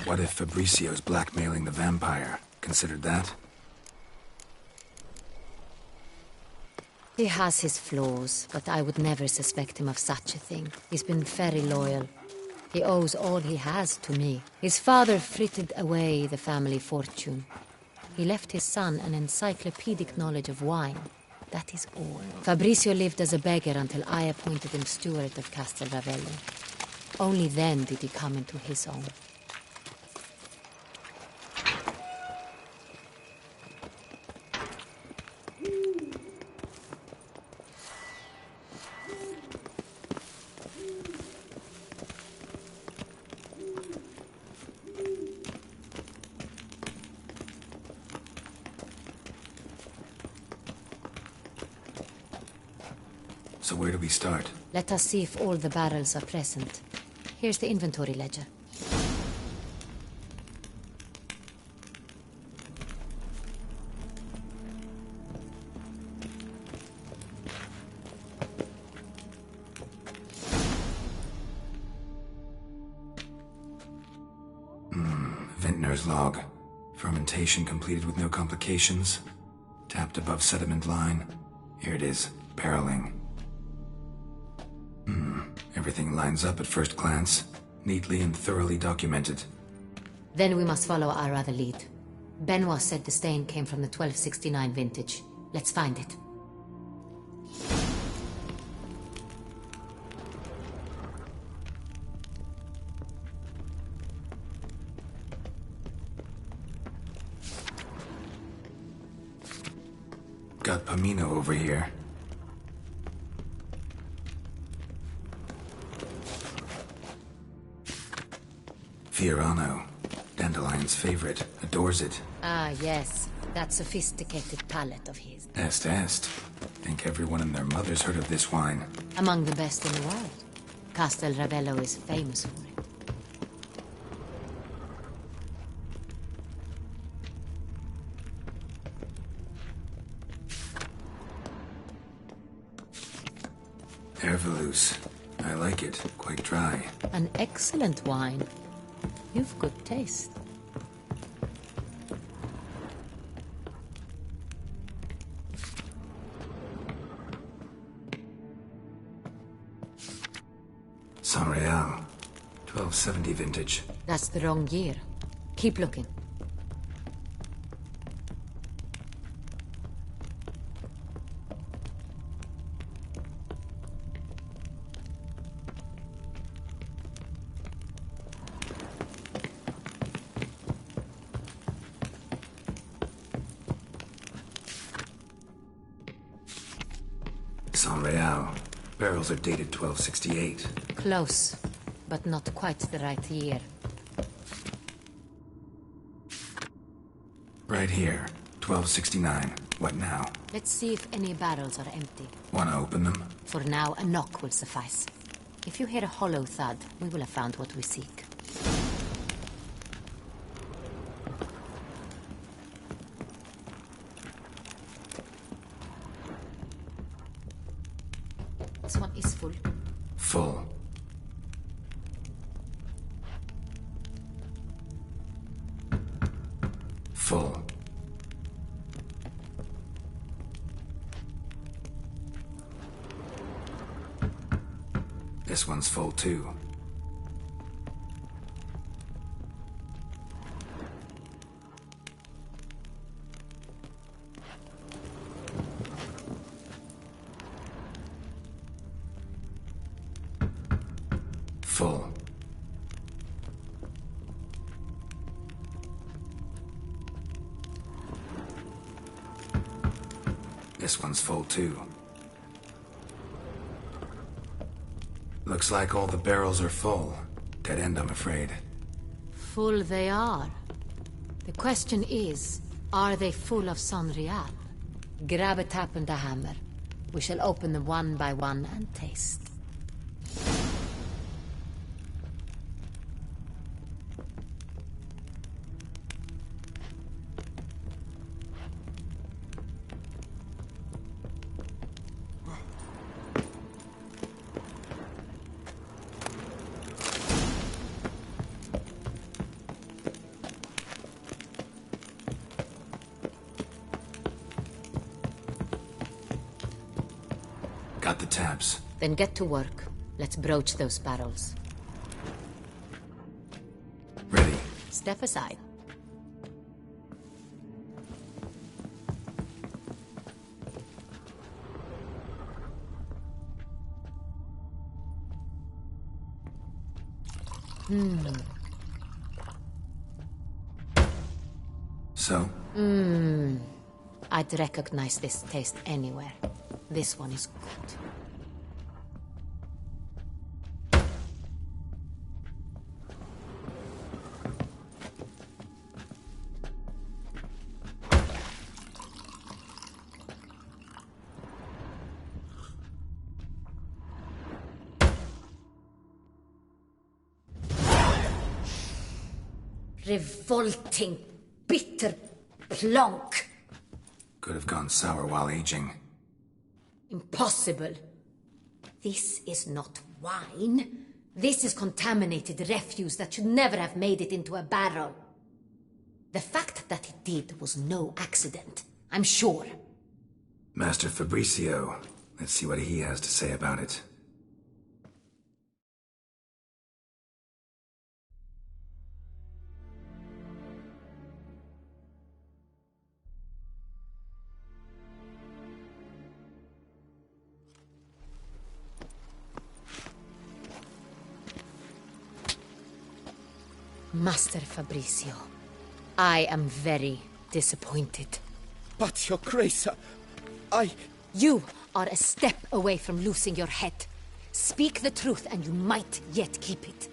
What if Fabricio's blackmailing the vampire? Considered that? He has his flaws, but I would never suspect him of such a thing. He's been very loyal. He owes all he has to me. His father frittered away the family fortune. He left his son an encyclopedic knowledge of wine. That is all. Fabrizio lived as a beggar until I appointed him steward of Castel Ravello. Only then did he come into his own. So where do we start? Let us see if all the barrels are present. Here's the inventory ledger. Vintner's log. Fermentation completed with no complications. Tapped above sediment line. Here it is. Barreling. Everything lines up at first glance. Neatly and thoroughly documented. Then we must follow our other lead. Benoit said the stain came from the 1269 vintage. Let's find it. Got Pomino over here. Fiorano. Dandelion's favorite. Adores it. Ah, yes. That sophisticated palate of his. Est. Think everyone and their mother's heard of this wine. Among the best in the world. Castel Ravello is famous for it. Hervelous. I like it. Quite dry. An excellent wine. You've good taste. San Real. 1270 vintage. That's the wrong year. Keep looking. San Real. Barrels are dated 1268. Close, but not quite the right year. Right here. 1269. What now? Let's see if any barrels are empty. Wanna open them? For now, a knock will suffice. If you hear a hollow thud, we will have found what we seek. This one is full. Full. Full. This one's full too. Full. This one's full too. Looks like all the barrels are full. Dead end, I'm afraid. Full they are. The question is, are they full of San Real? Grab a tap and a hammer. We shall open them one by one and taste. Got the taps. Then get to work. Let's broach those barrels. Ready. Step aside. So? I'd recognize this taste anywhere. This one is good. Revolting, bitter plonk. Could have gone sour while aging. Impossible. This is not wine. This is contaminated refuse that should never have made it into a barrel. The fact that it did was no accident, I'm sure. Master Fabrizio. Let's see what he has to say about it. Master Fabrizio, I am very disappointed. But, Your Grace, I... You are a step away from losing your head. Speak the truth and you might yet keep it.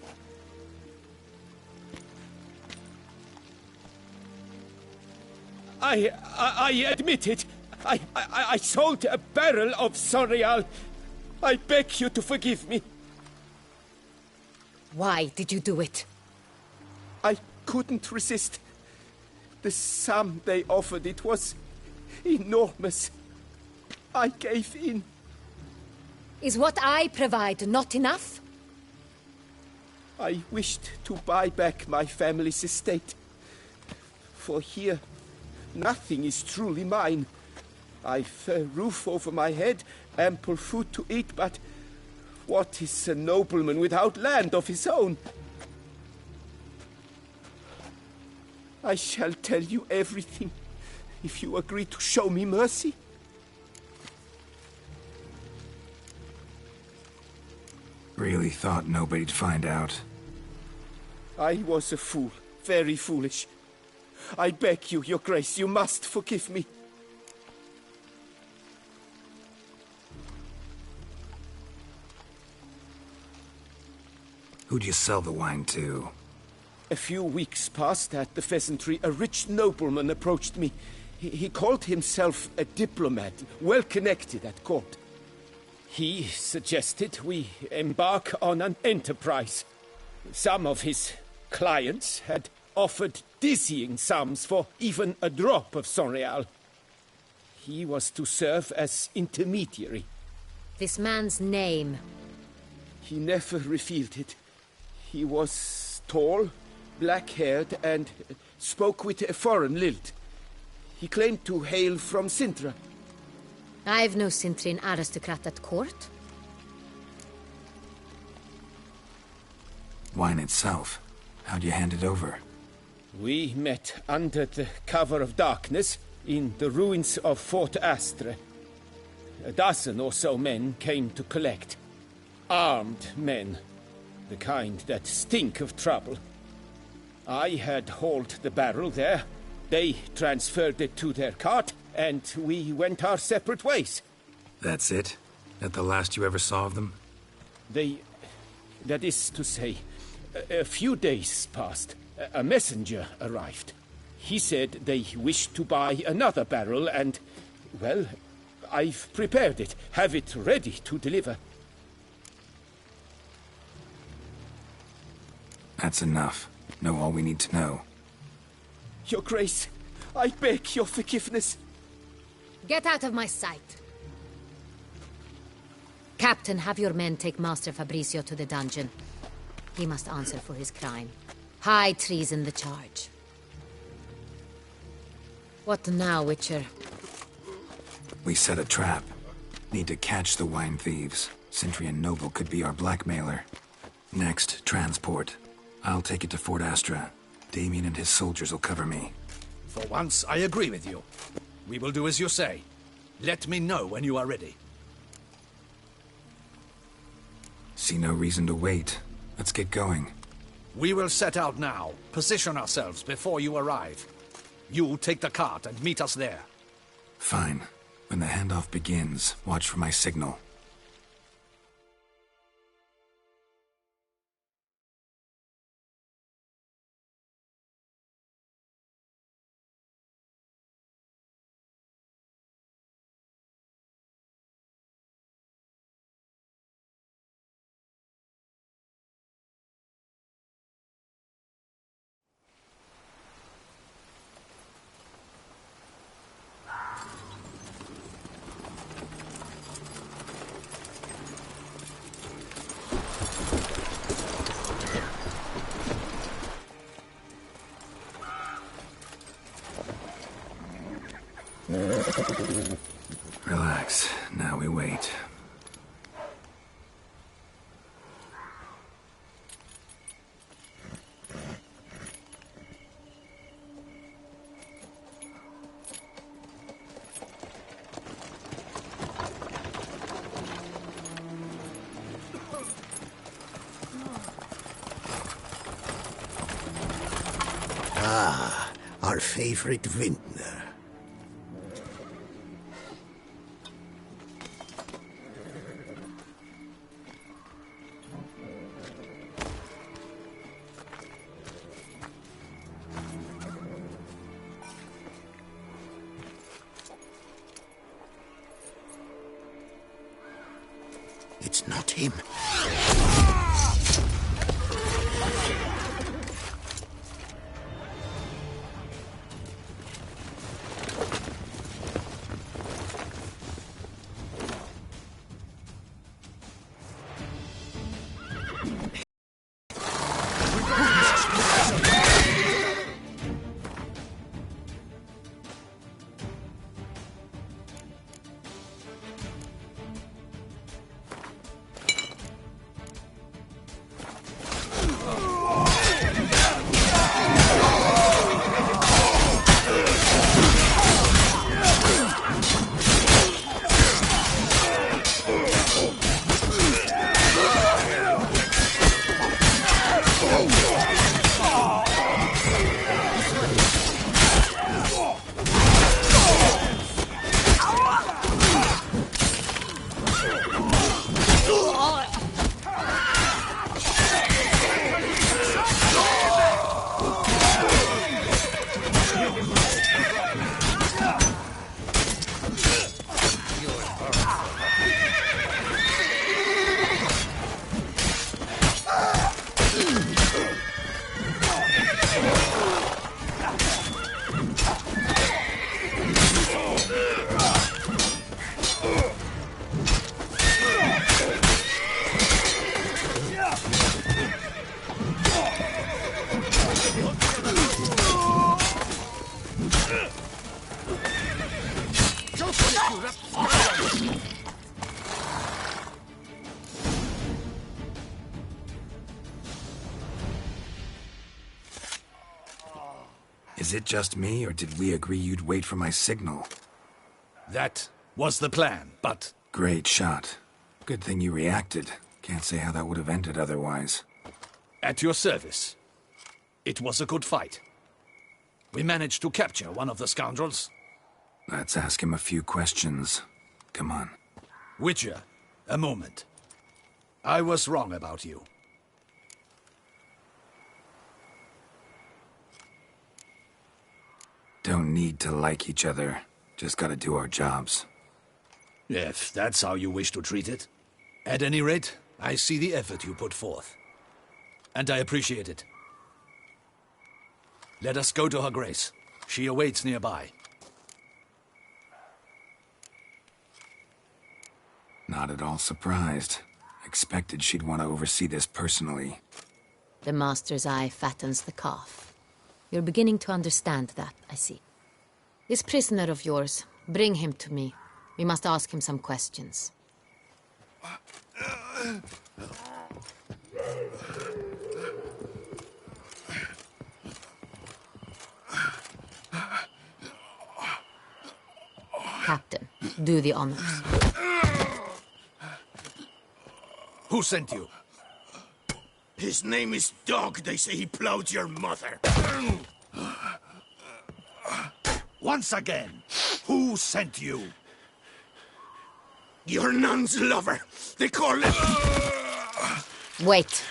I admit it. I sold a barrel of Sonreal. I beg you to forgive me. Why did you do it? I couldn't resist. The sum they offered, it was enormous. I gave in. Is what I provide not enough? I wished to buy back my family's estate. For here, nothing is truly mine. I've a roof over my head, ample food to eat, but what is a nobleman without land of his own? I shall tell you everything, if you agree to show me mercy. Really thought nobody'd find out. I was a fool, very foolish. I beg you, Your Grace, you must forgive me. Who'd you sell the wine to? A few weeks past at the pheasantry, a rich nobleman approached me. He called himself a diplomat, well connected at court. He suggested we embark on an enterprise. Some of his clients had offered dizzying sums for even a drop of Sonreal. He was to serve as intermediary. This man's name? He never revealed it. He was tall, black-haired, and spoke with a foreign lilt. He claimed to hail from Sintra. I've no Sintrian aristocrat at court. Wine itself. How'd you hand it over? We met under the cover of darkness in the ruins of Fort Astre. A dozen or so men came to collect. Armed men. The kind that stink of trouble. I had hauled the barrel there. They transferred it to their cart, and we went our separate ways. That's it? That the last you ever saw of them? That is to say, a few days passed. A messenger arrived. He said they wished to buy another barrel and, well, I've prepared it. Have it ready to deliver. That's enough. Know all we need to know. Your Grace, I beg your forgiveness. Get out of my sight. Captain, have your men take Master Fabrizio to the dungeon. He must answer for his crime. High treason the charge. What now, Witcher? We set a trap. Need to catch the wine thieves. Sintrian Noble could be our blackmailer. Next, transport. I'll take it to Fort Astra. Damien and his soldiers will cover me. For once, I agree with you. We will do as you say. Let me know when you are ready. See no reason to wait. Let's get going. We will set out now. Position ourselves before you arrive. You take the cart and meet us there. Fine. When the handoff begins, watch for my signal. Relax. Now we wait. Ah, our favorite vintner. It's not him. Is it just me, or did we agree you'd wait for my signal? That was the plan, but... Great shot. Good thing you reacted. Can't say how that would have ended otherwise. At your service. It was a good fight. We managed to capture one of the scoundrels. Let's ask him a few questions. Come on. Witcher, a moment. I was wrong about you. Don't need to like each other. Just gotta do our jobs. If that's how you wish to treat it. At any rate, I see the effort you put forth. And I appreciate it. Let us go to her grace. She awaits nearby. Not at all surprised. Expected she'd want to oversee this personally. The master's eye fattens the calf. You're beginning to understand that, I see. This prisoner of yours, bring him to me. We must ask him some questions. Captain, do the honors. Who sent you? His name is Dog. They say he plowed your mother. Once again, who sent you? Your nun's lover. They call him... Wait.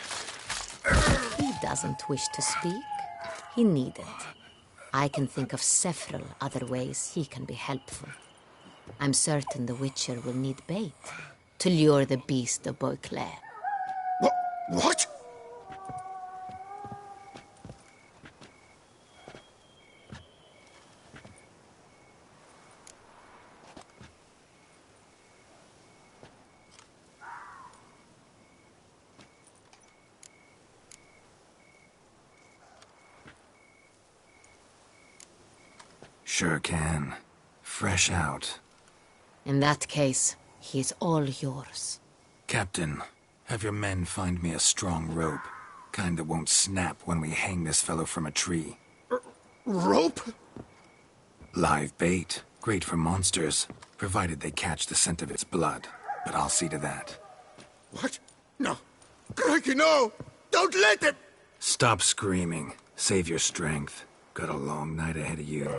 He doesn't wish to speak. He needn't. I can think of several other ways he can be helpful. I'm certain the Witcher will need bait to lure the beast of Beauclair. What? Sure can. Fresh out. In that case, he is all yours. Captain, have your men find me a strong rope. Kind that won't snap when we hang this fellow from a tree. Rope? Live bait. Great for monsters, provided they catch the scent of its blood. But I'll see to that. What? No. Crikey, no! Don't let him! Stop screaming. Save your strength. Got a long night ahead of you.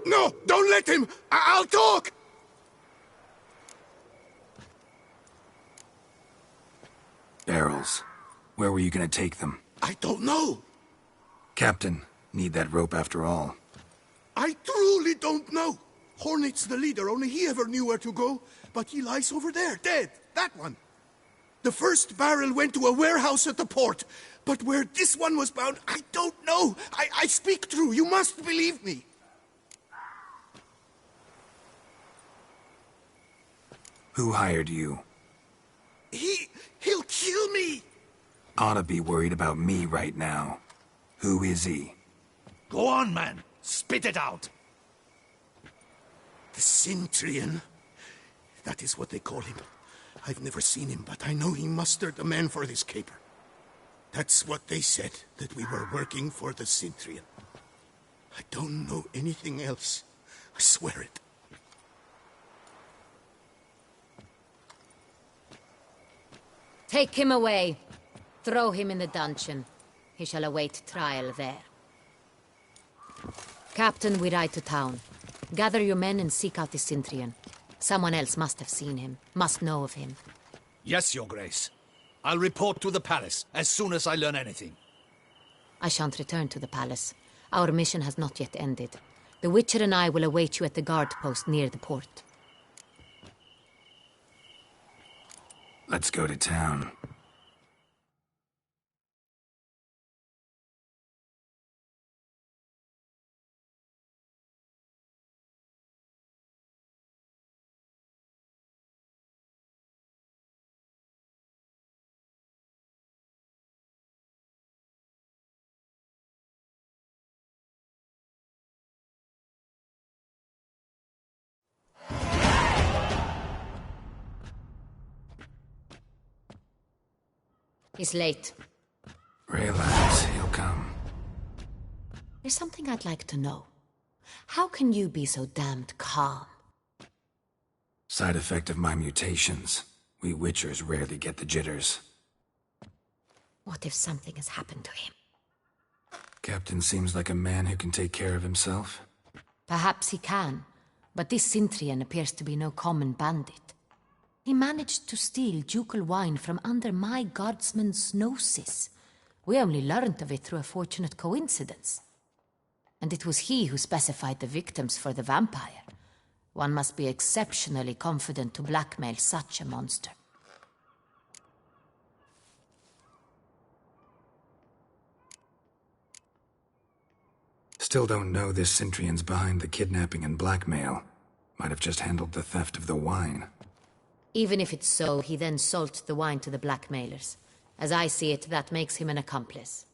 No! Don't let him! I'll talk! Barrels. Where were you gonna take them? I don't know. Captain, need that rope after all. I truly don't know. Hornet's the leader, only he ever knew where to go. But he lies over there, dead. That one. The first barrel went to a warehouse at the port. But where this one was bound, I don't know. I speak true. You must believe me. Who hired you? He'll kill me. Ought to be worried about me right now. Who is he? Go on, man. Spit it out. The Cintrian. That is what they call him. I've never seen him, but I know he mustered the men for this caper. That's what they said, that we were working for the Cintrian. I don't know anything else. I swear it. Take him away. Throw him in the dungeon. He shall await trial there. Captain, we ride to town. Gather your men and seek out the Cintrian. Someone else must have seen him, must know of him. Yes, Your Grace. I'll report to the palace as soon as I learn anything. I shan't return to the palace. Our mission has not yet ended. The Witcher and I will await you at the guard post near the port. Let's go to town. He's late. Relax, he'll come. There's something I'd like to know. How can you be so damned calm? Side effect of my mutations. We Witchers rarely get the jitters. What if something has happened to him? Captain seems like a man who can take care of himself. Perhaps he can, but this Cintrian appears to be no common bandit. He managed to steal ducal wine from under my guardsman's noses. We only learned of it through a fortunate coincidence. And it was he who specified the victims for the vampire. One must be exceptionally confident to blackmail such a monster. Still don't know this Cintrian's behind the kidnapping and blackmail. Might have just handled the theft of the wine. Even if it's so, he then sold the wine to the blackmailers. As I see it, that makes him an accomplice.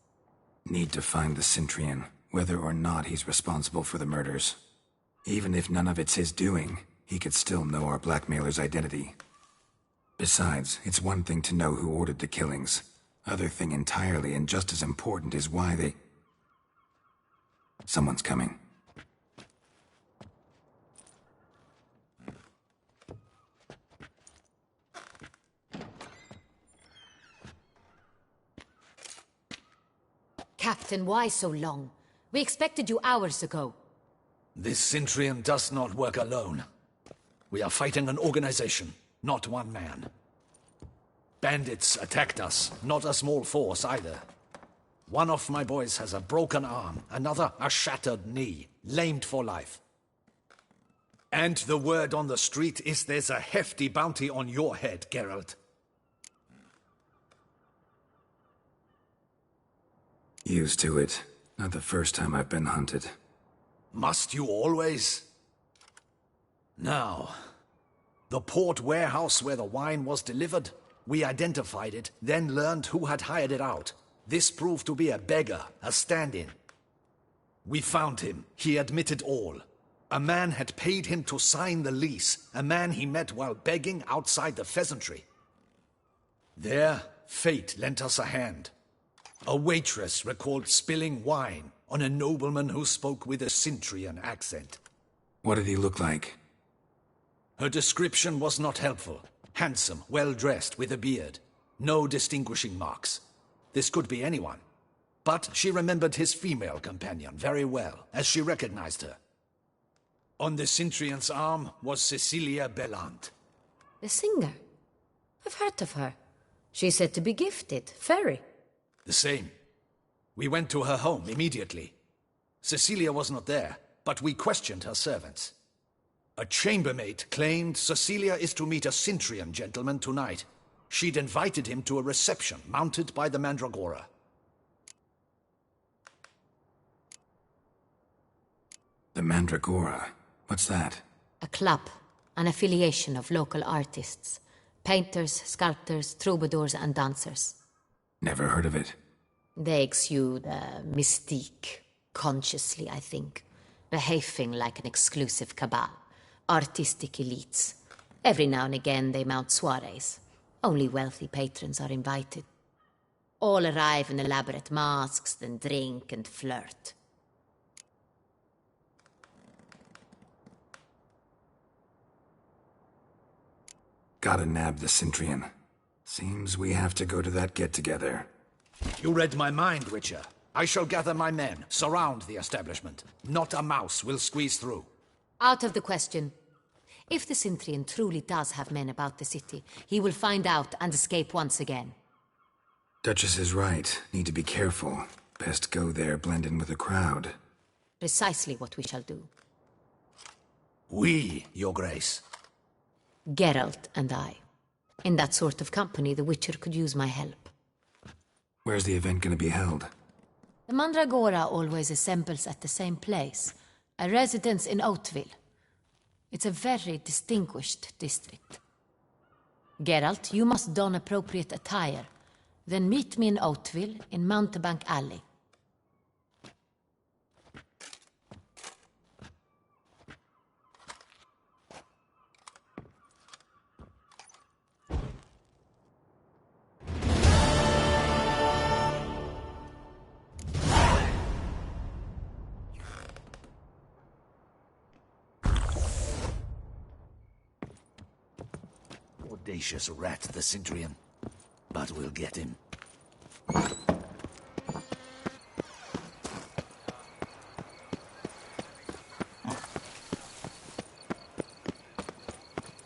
Need to find the Cintrian, whether or not he's responsible for the murders. Even if none of it's his doing, he could still know our blackmailer's identity. Besides, it's one thing to know who ordered the killings. Other thing entirely, and just as important, is why they... Someone's coming. Captain, why so long? We expected you hours ago. This Centurion does not work alone. We are fighting an organization, not one man. Bandits attacked us, not a small force either. One of my boys has a broken arm, another a shattered knee, lamed for life. And the word on the street is there's a hefty bounty on your head, Geralt. Used to it. Not the first time I've been hunted. Must you always? Now, the port warehouse where the wine was delivered, we identified it, then learned who had hired it out. This proved to be a beggar, a stand-in. We found him. He admitted all. A man had paid him to sign the lease, a man he met while begging outside the pheasantry. There, fate lent us a hand. A waitress recalled spilling wine on a nobleman who spoke with a Centurion accent. What did he look like? Her description was not helpful. Handsome, well-dressed, with a beard. No distinguishing marks. This could be anyone. But she remembered his female companion very well, as she recognized her. On the Centurion's arm was Cecilia Bellant. The singer? I've heard of her. She's said to be gifted, fairy. The same. We went to her home immediately. Cecilia was not there, but we questioned her servants. A chambermaid claimed Cecilia is to meet a Centurion gentleman tonight. She'd invited him to a reception mounted by the Mandragora. The Mandragora? What's that? A club, an affiliation of local artists. Painters, sculptors, troubadours and dancers. Never heard of it. They exude a mystique, consciously, I think. Behaving like an exclusive cabal. Artistic elites. Every now and again they mount soirees. Only wealthy patrons are invited. All arrive in elaborate masks, then drink and flirt. Gotta nab the Centurion. Seems we have to go to that get-together. You read my mind, Witcher. I shall gather my men, surround the establishment. Not a mouse will squeeze through. Out of the question. If the Centurion truly does have men about the city, he will find out and escape once again. Duchess is right. Need to be careful. Best go there, blend in with the crowd. Precisely what we shall do. We, Your Grace. Geralt and I. In that sort of company, the Witcher could use my help. Where's the event gonna be held? The Mandragora always assembles at the same place. A residence in Oatville. It's a very distinguished district. Geralt, you must don appropriate attire. Then meet me in Oatville, in Mountebank Alley. Audacious rat, the Centurion. But we'll get him.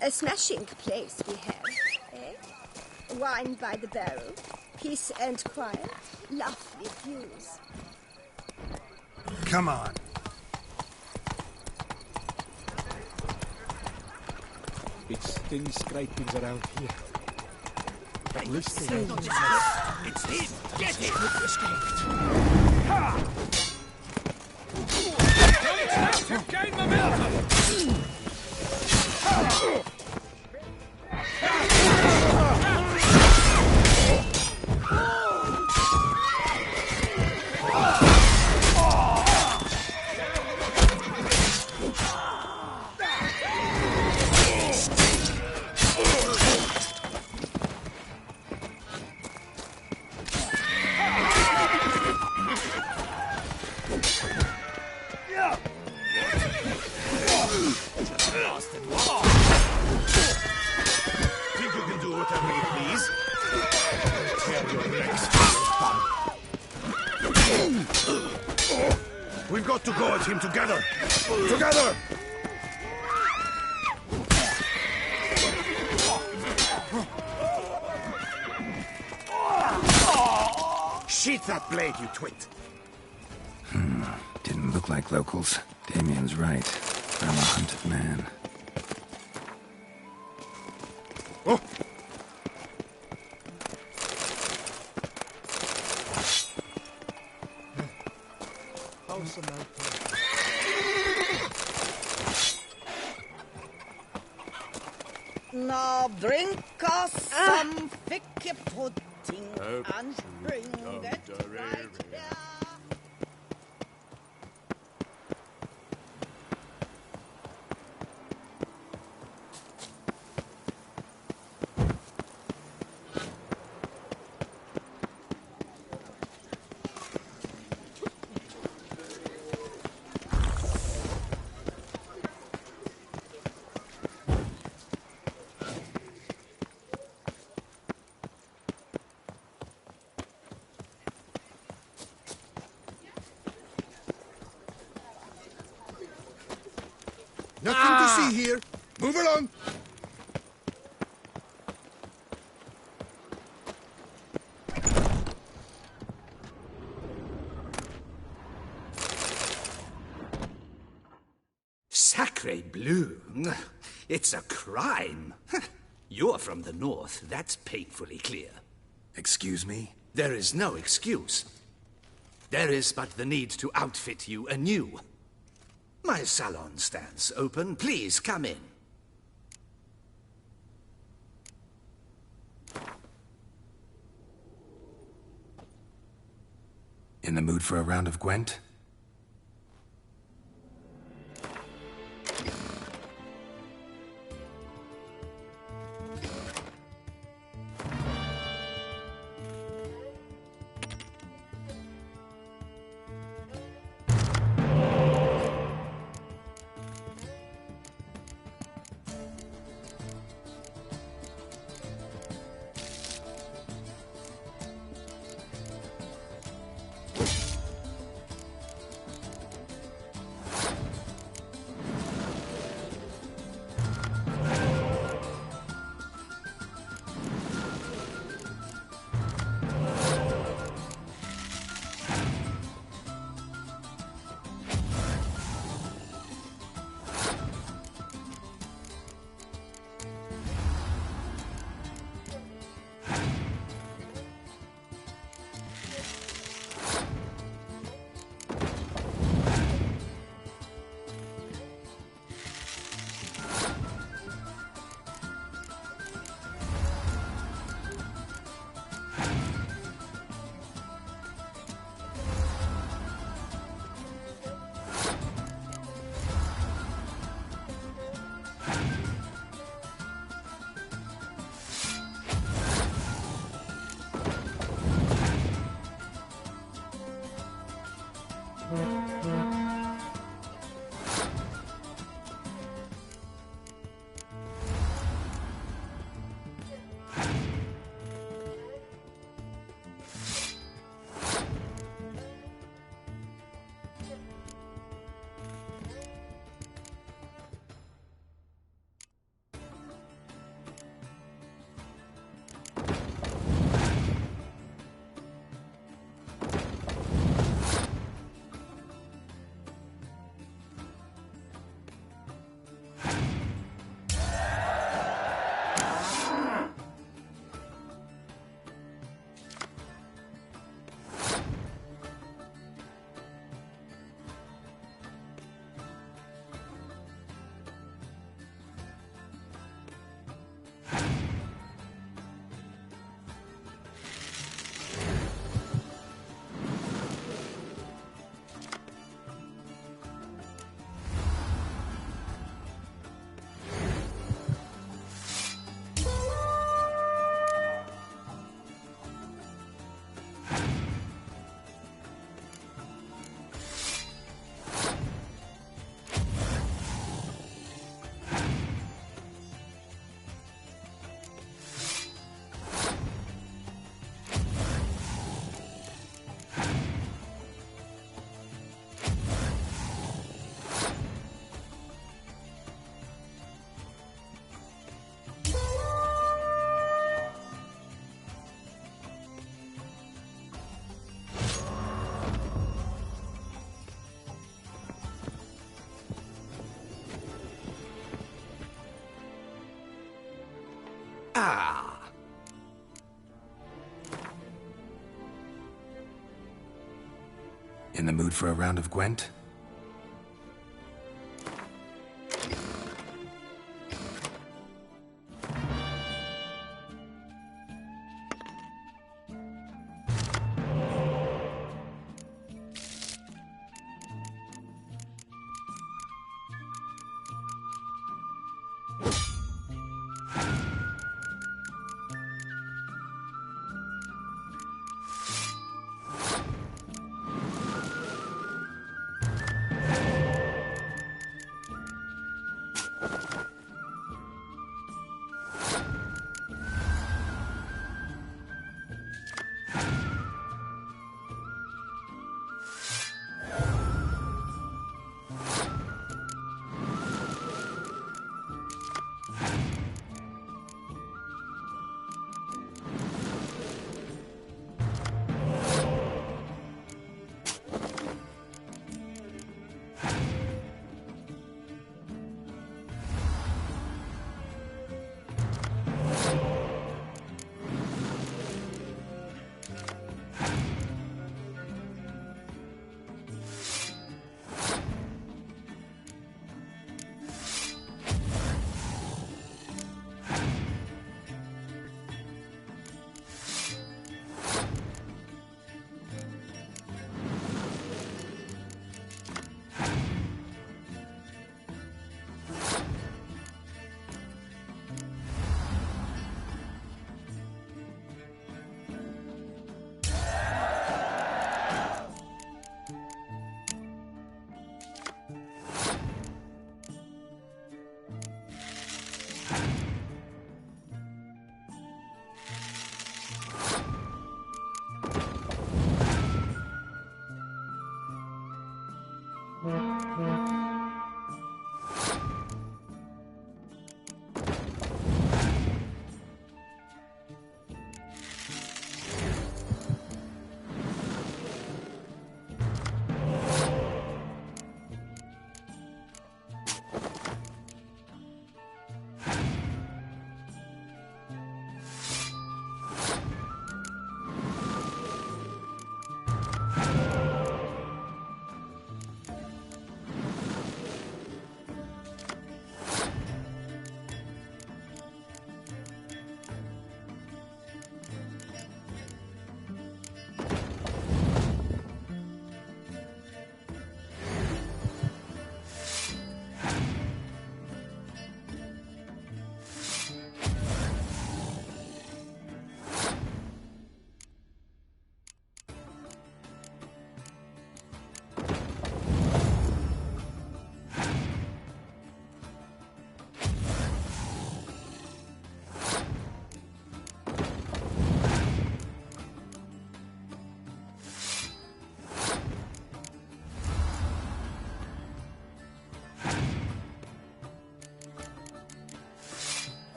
A smashing place we have, eh? Wine by the barrel, peace and quiet, lovely views. Come on. It's thin scrapings around here. At least It's him! Get him! To gain momentum! to go at him together! Together! Sheath that blade, you twit! Didn't look like locals. Damien's right. I'm a hunted man. Oh! Now bring us some thick pudding and bring it right here. Nothing to see here. Move along. Sacre bleu! It's a crime. You're from the north, that's painfully clear. Excuse me? There is no excuse. There is but the need to outfit you anew. My salon stands open. Please come in. In the mood for a round of Gwent? Ah! In the mood for a round of Gwent?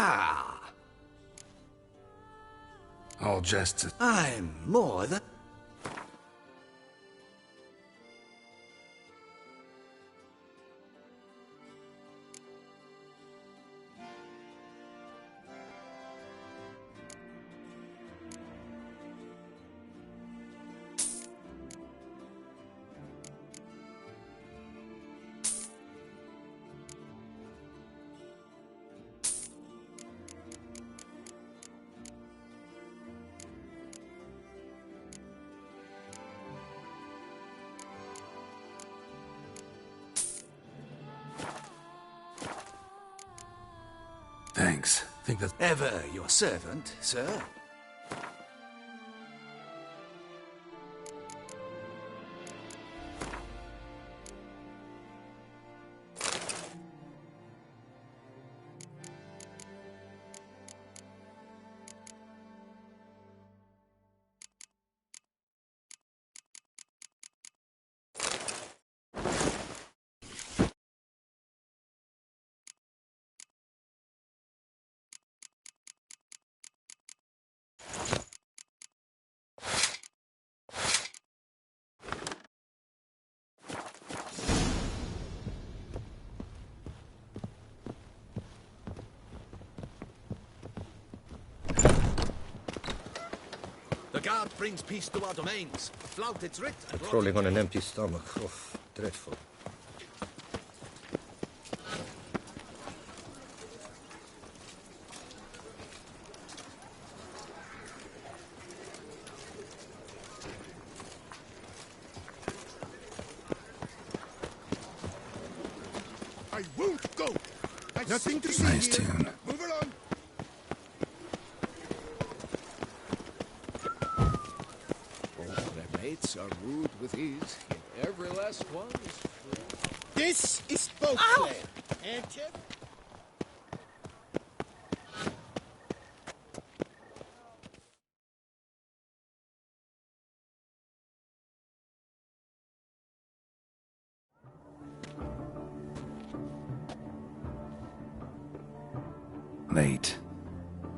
Ah! All jests. I'm more than... Thanks. Think that's... Ever your servant, sir. The guard brings peace to our domains. Flout its writ and... Crawling on an empty stomach. Oh, dreadful. I won't go. Nothing to see Nice here. tune. Move along. Their mates are wooed with ease, yet every last one is free. This is boat play, ain't it? Late.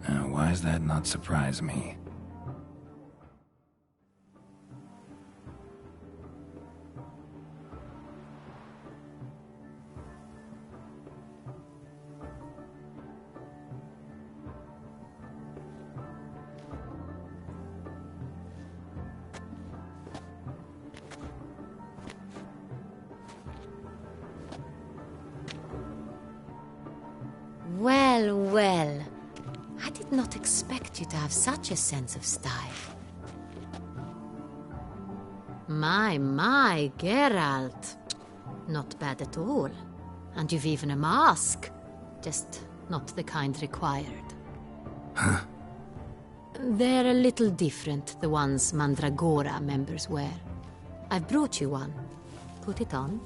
Why does that not surprise me? Well, well. I did not expect you to have such a sense of style. My, Geralt. Not bad at all. And you've even a mask. Just not the kind required. Huh? They're a little different, the ones Mandragora members wear. I've brought you one. Put it on.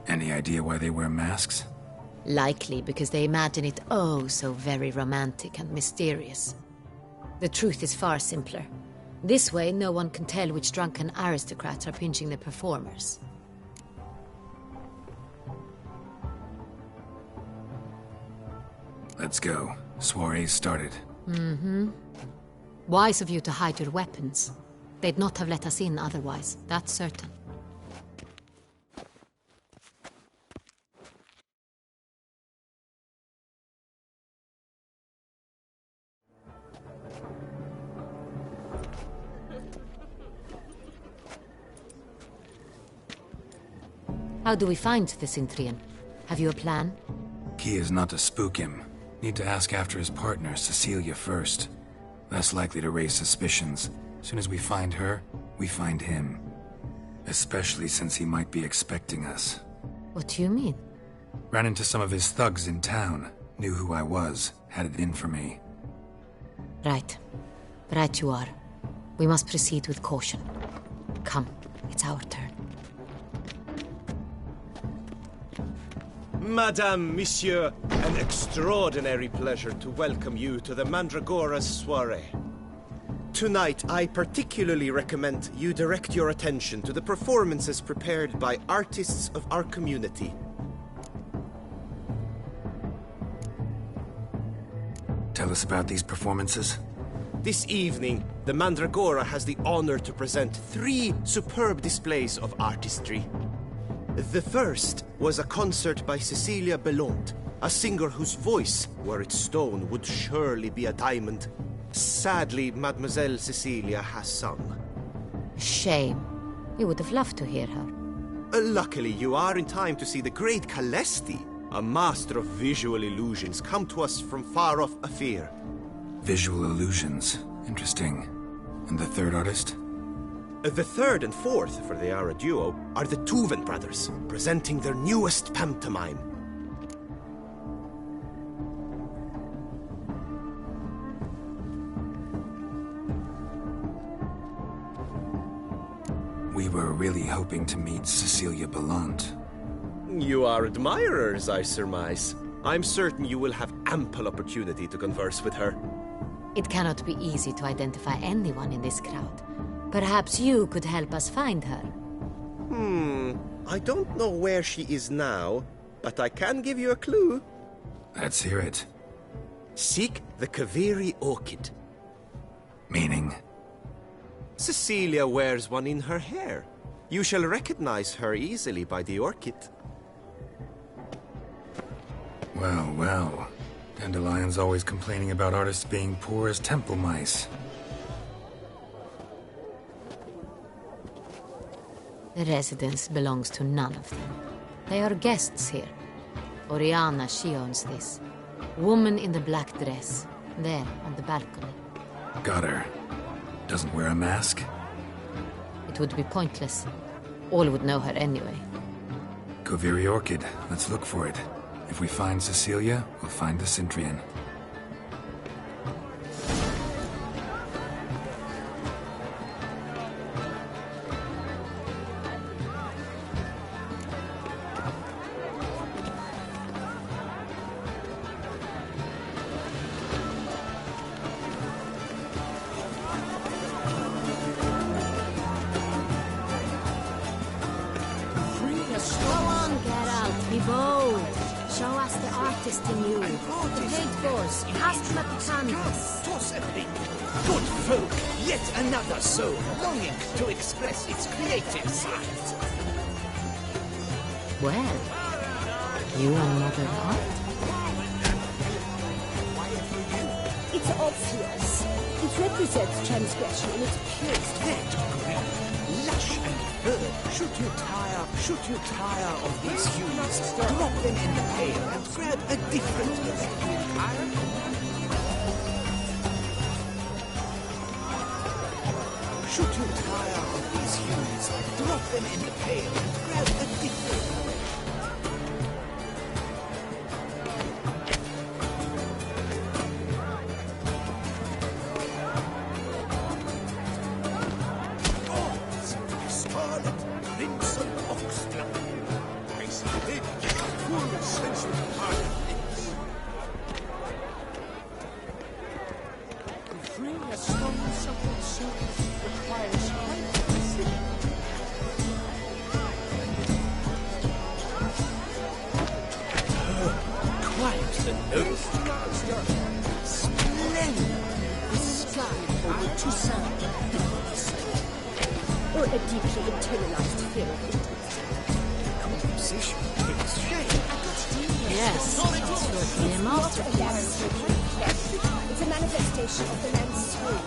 Any idea why they wear masks? Likely because they imagine it oh so very romantic and mysterious. The truth is far simpler. This way, no one can tell which drunken aristocrats are pinching the performers. Let's go. Soiree's started. Mm-hmm. Wise of you to hide your weapons. They'd not have let us in otherwise, that's certain. How do we find the Cintrian? Have you a plan? Key is not to spook him. Need to ask after his partner, Cecilia, first. Less likely to raise suspicions. Soon as we find her, we find him. Especially since he might be expecting us. What do you mean? Ran into some of his thugs in town. Knew who I was. Had it in for me. Right. Right you are. We must proceed with caution. Come, it's our turn. Madame, Monsieur, an extraordinary pleasure to welcome you to the Mandragora's soiree. Tonight, I particularly recommend you direct your attention to the performances prepared by artists of our community. Tell us about these performances. This evening, the Mandragora has the honor to present 3 superb displays of artistry. The first was a concert by Cecilia Belont, a singer whose voice, were it stone, would surely be a diamond. Sadly, Mademoiselle Cecilia has sung. Shame. You would have loved to hear her. Luckily, you are in time to see the great Calesti, a master of visual illusions, come to us from far off Afir. Visual illusions. Interesting. And the third artist? The third and fourth, for they are a duo, are the Tuven brothers, presenting their newest pantomime. We were really hoping to meet Cecilia Bellant. You are admirers, I surmise. I'm certain you will have ample opportunity to converse with her. It cannot be easy to identify anyone in this crowd. Perhaps you could help us find her. I don't know where she is now, but I can give you a clue. Let's hear it. Seek the Kaviri orchid. Meaning? Cecilia wears one in her hair. You shall recognize her easily by the orchid. Well, well. Dandelion's always complaining about artists being poor as temple mice. The residence belongs to none of them. They are guests here. Oriana, she owns this. Woman in the black dress. There, on the balcony. Got her. Doesn't wear a mask? It would be pointless. All would know her anyway. Kaviri Orchid. Let's look for it. If we find Cecilia, we'll find the Cintrian. Go on, Geralt, be bold. Show us the artist in you. The paint force, cast them at the canvas. Toss a thing. Good folk, yet another soul longing to express its creative side. Well, you are Mother Art? It's obvious. It represents transgression in its purest form. Lush and firm. Should you tire of these hues, drop them in the pail and grab a different Should you tire of these hues, drop them in the pail and grab a different Or a deeply internalized fear of composition takes shape. Yes, it's your clear masterpiece. It's a manifestation of the man's soul.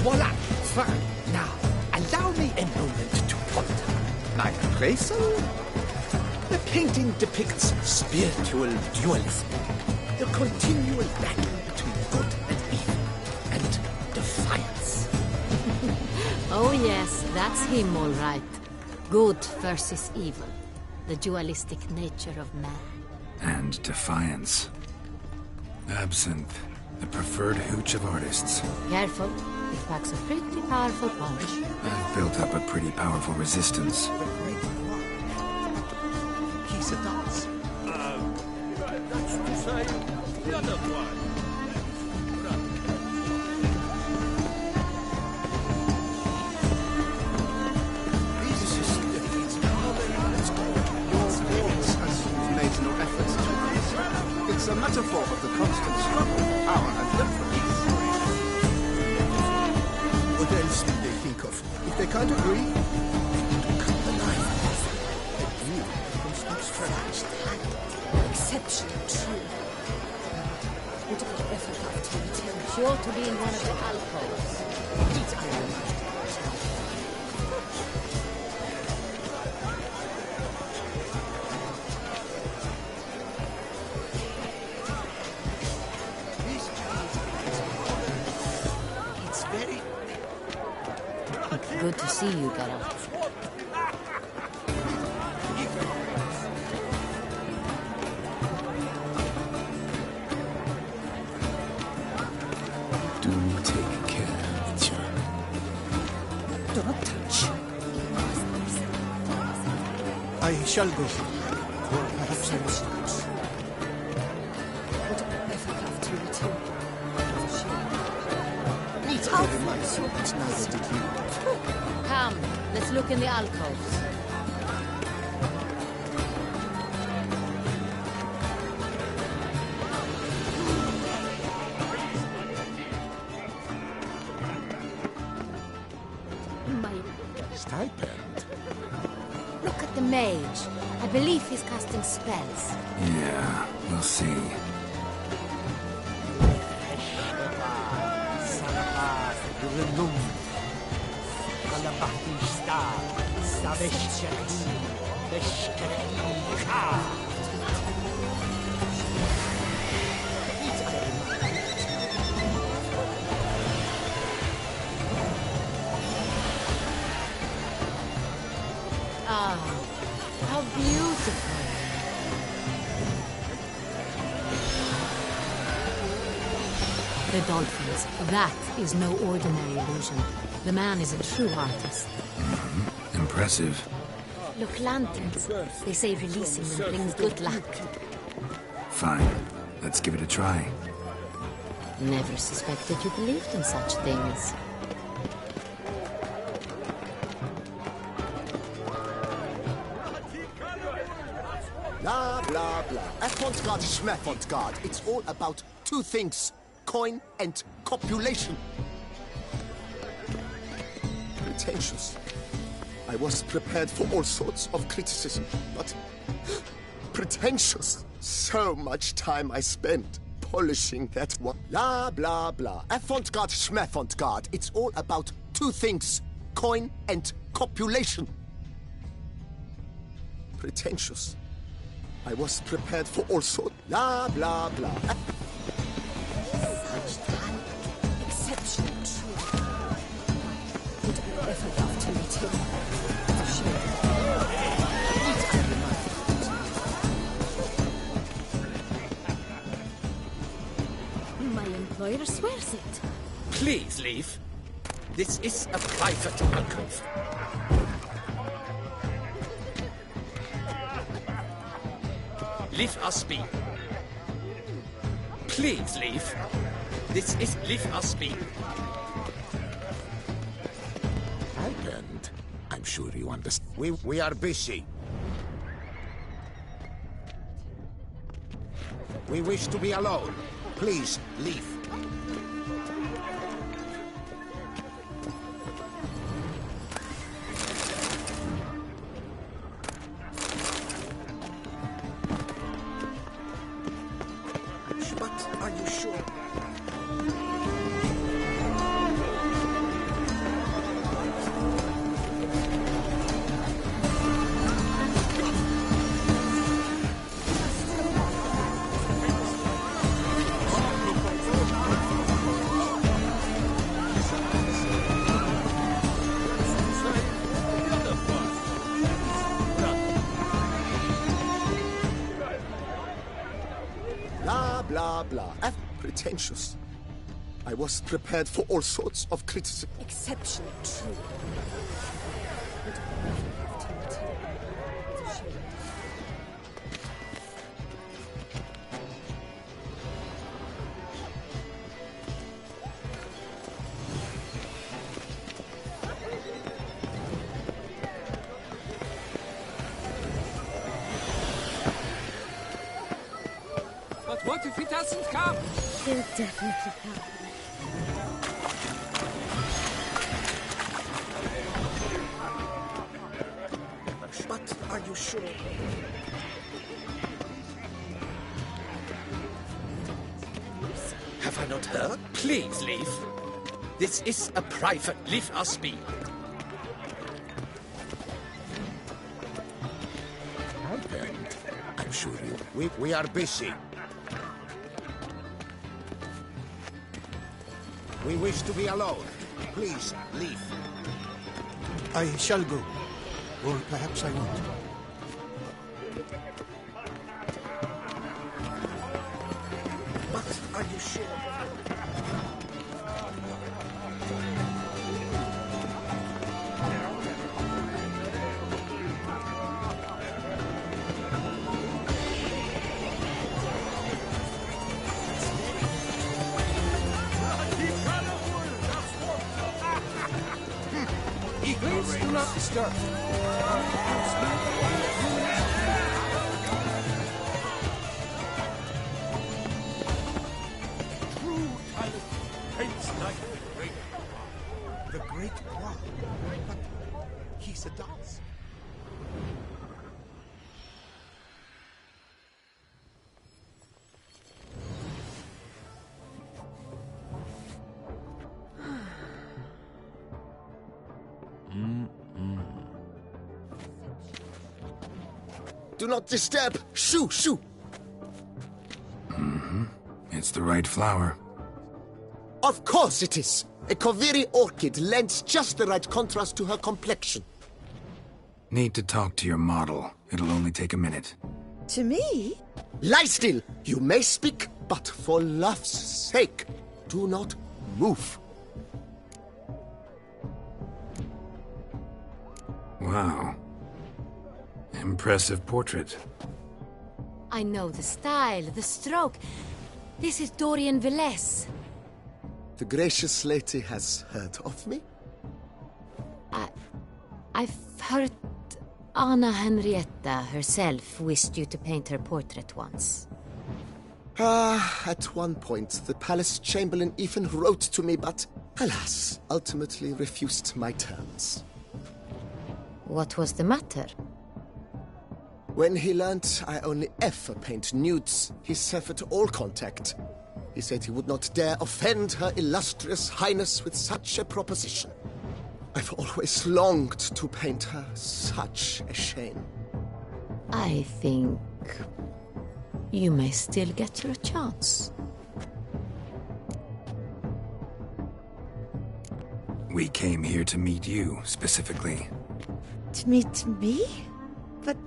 Voila! Fine. Now, allow me a moment to ponder. My appraisal? The painting depicts spiritual dualism. The continual battle between Oh yes, that's him all right. Good versus evil. The dualistic nature of man. And defiance. Absinthe, the preferred hooch of artists. Careful, it packs a pretty powerful punch. I've built up a pretty powerful resistance. He's a dance. That's to say, the other one. It's a metaphor of the constant struggle for power and influence. What else do they think of? If they can't agree, to cut the knife. They view constant struggle. Exceptionally true. Would I ever have to return? Sure to be in one of the alcoves. Good to see you, Geralt. Do take care, Witcher. Do not touch. I shall go. Or perhaps I will. Would I ever have to return? It's neither did you. Come, let's look in the alcoves. Stipend? Look at the mage. I believe he's casting spells. Yeah, we'll see. Ah, how beautiful. The dolphins. That is no ordinary illusion. The man is a true artist. Impressive. Look, lanterns. They say releasing them brings good luck. Fine. Let's give it a try. Never suspected you believed in such things. Blah, blah, blah. F-Font-Guard, Schmeffont-Guard. It's all about two things. Coin and copulation. Pretentious. I was prepared for all sorts of criticism, but pretentious. So much time I spent polishing that one. Blah, blah, blah. F-Font-Guard, Schmeffont-Guard. It's all about two things. Coin and copulation. Pretentious. I was prepared for all sorts. Blah, blah, blah. Such talent. Exceptionally true. Would I ever love to meet him? For sure. My employer swears it. Please leave. This is a private alcove. Leave us be. Please leave. This is leave us be. Happened. I'm sure you understand. We are busy. We wish to be alone. Please leave. But are you sure? blah, blah. Pretentious. I was prepared for all sorts of criticism. Exceptionally true. But what if he doesn't come? He'll definitely come. But are you sure? Have I not heard? Please leave. This is a private. Leave us be. Happened? I'm sure you... We are busy. We wish to be alone. Please, leave. I shall go. Or perhaps I won't. But are you sure? Please do not disturb. True talent paints like the great. The great one. But he's a dance. Do not disturb. Shoo, shoo. It's the right flower. Of course it is. A Koviri orchid lends just the right contrast to her complexion. Need to talk to your model. It'll only take a minute. To me? Lie still. You may speak, but for love's sake, do not move. Wow. Impressive portrait. I know the style, the stroke. This is Dorian Velez. The gracious lady has heard of me? I've heard Anna Henrietta herself wished you to paint her portrait once. At one point, the palace chamberlain even wrote to me, but, alas, ultimately refused my terms. What was the matter? When he learnt I only ever paint nudes, he severed all contact. He said he would not dare offend her illustrious highness with such a proposition. I've always longed to paint her. Such a shame. I think you may still get your chance. We came here to meet you, specifically. To meet me? But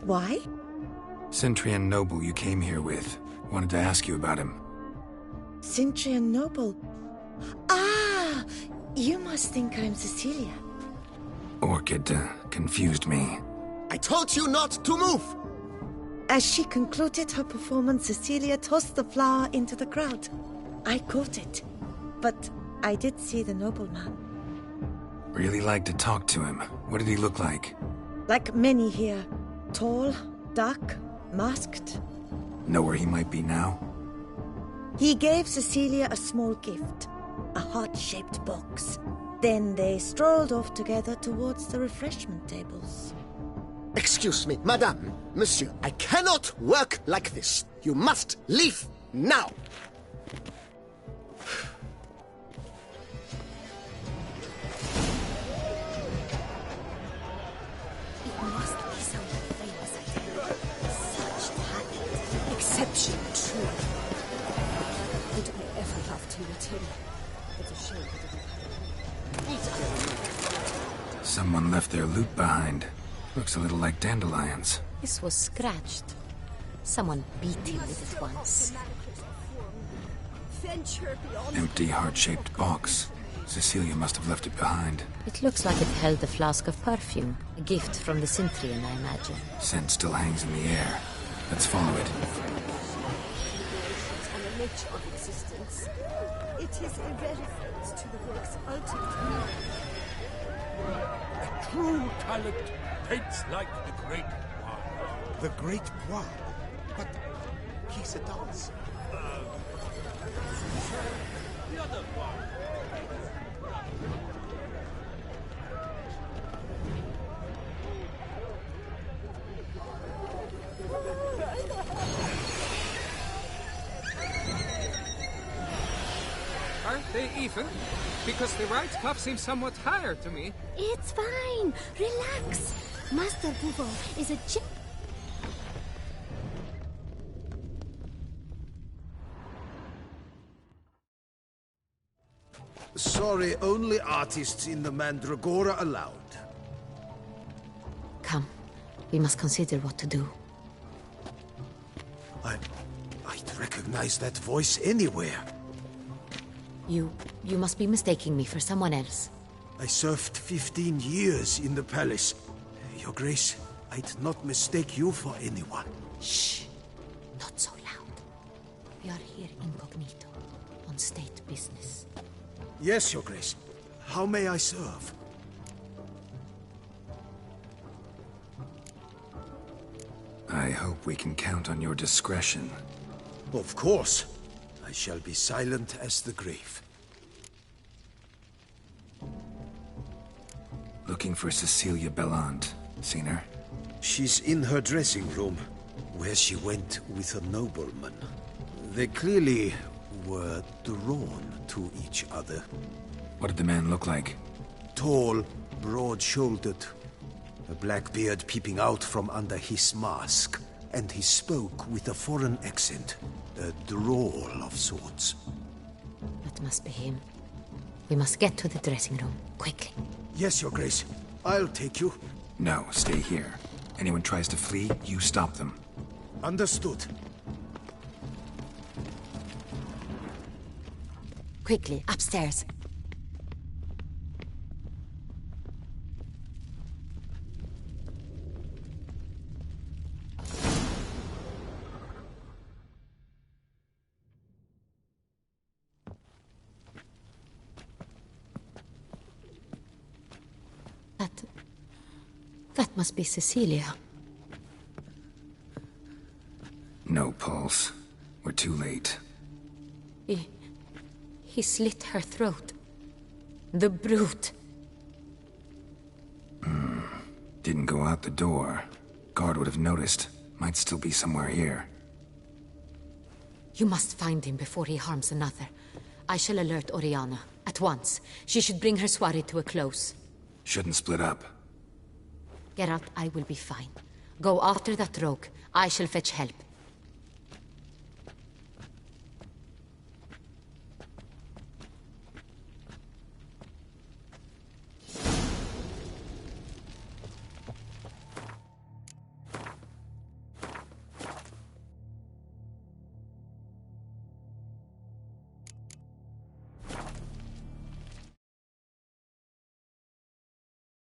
why? Centrian noble you came here with. Wanted to ask you about him. Centrian noble. Ah! You must think I'm Cecilia. Orchid confused me. I told you not to move! As she concluded her performance, Cecilia tossed the flower into the crowd. I caught it, but I did see the nobleman. Really like to talk to him. What did he look like? Like many here. Tall, dark, masked. Know where he might be now? He gave Cecilia a small gift, a heart-shaped box. Then they strolled off together towards the refreshment tables. Excuse me, madame, monsieur, I cannot work like this. You must leave now. Exception true. Would I ever love to meet him? It's a shame that it Someone left their loot behind. Looks a little like dandelions. This was scratched. Someone beat him with it once. adventure beyond... Empty, heart-shaped box. Cecilia must have left it behind. It looks like it held a flask of perfume. A gift from the Cintrian, I imagine. Scent still hangs in the air. Let's follow it. ...on the nature of existence. It is irrelevant to the work's ultimate meaning. A true talent paints like the Great One. The Great One? But he's a dancer. The other one. Aren't they even? Because the right cuff seems somewhat higher to me. It's fine. Relax. Master Bubo is a chip. Sorry, only artists in the Mandragora allowed. Come. We must consider what to do. I'd recognize that voice anywhere. You must be mistaking me for someone else. I served 15 years in the palace. Your Grace, I'd not mistake you for anyone. Shh. Not so loud. We are here incognito, on state business. Yes, Your Grace. How may I serve? I hope we can count on your discretion. Of course. I shall be silent as the grave. Looking for Cecilia Bellant. Seen her? She's in her dressing room, where she went with a nobleman. They clearly were drawn to each other. What did the man look like? Tall, broad-shouldered, a black beard peeping out from under his mask, and he spoke with a foreign accent, a drawl of sorts. That must be him. We must get to the dressing room, quickly. Yes, Your Grace. I'll take you. No, stay here. Anyone tries to flee, you stop them. Understood. Quickly, upstairs. That must be Cecilia. No pulse. We're too late. He slit her throat. The brute. Didn't go out the door. Guard would have noticed. Might still be somewhere here. You must find him before he harms another. I shall alert Oriana. At once. She should bring her soirée to a close. Shouldn't split up. Geralt, I will be fine. Go after that rogue. I shall fetch help.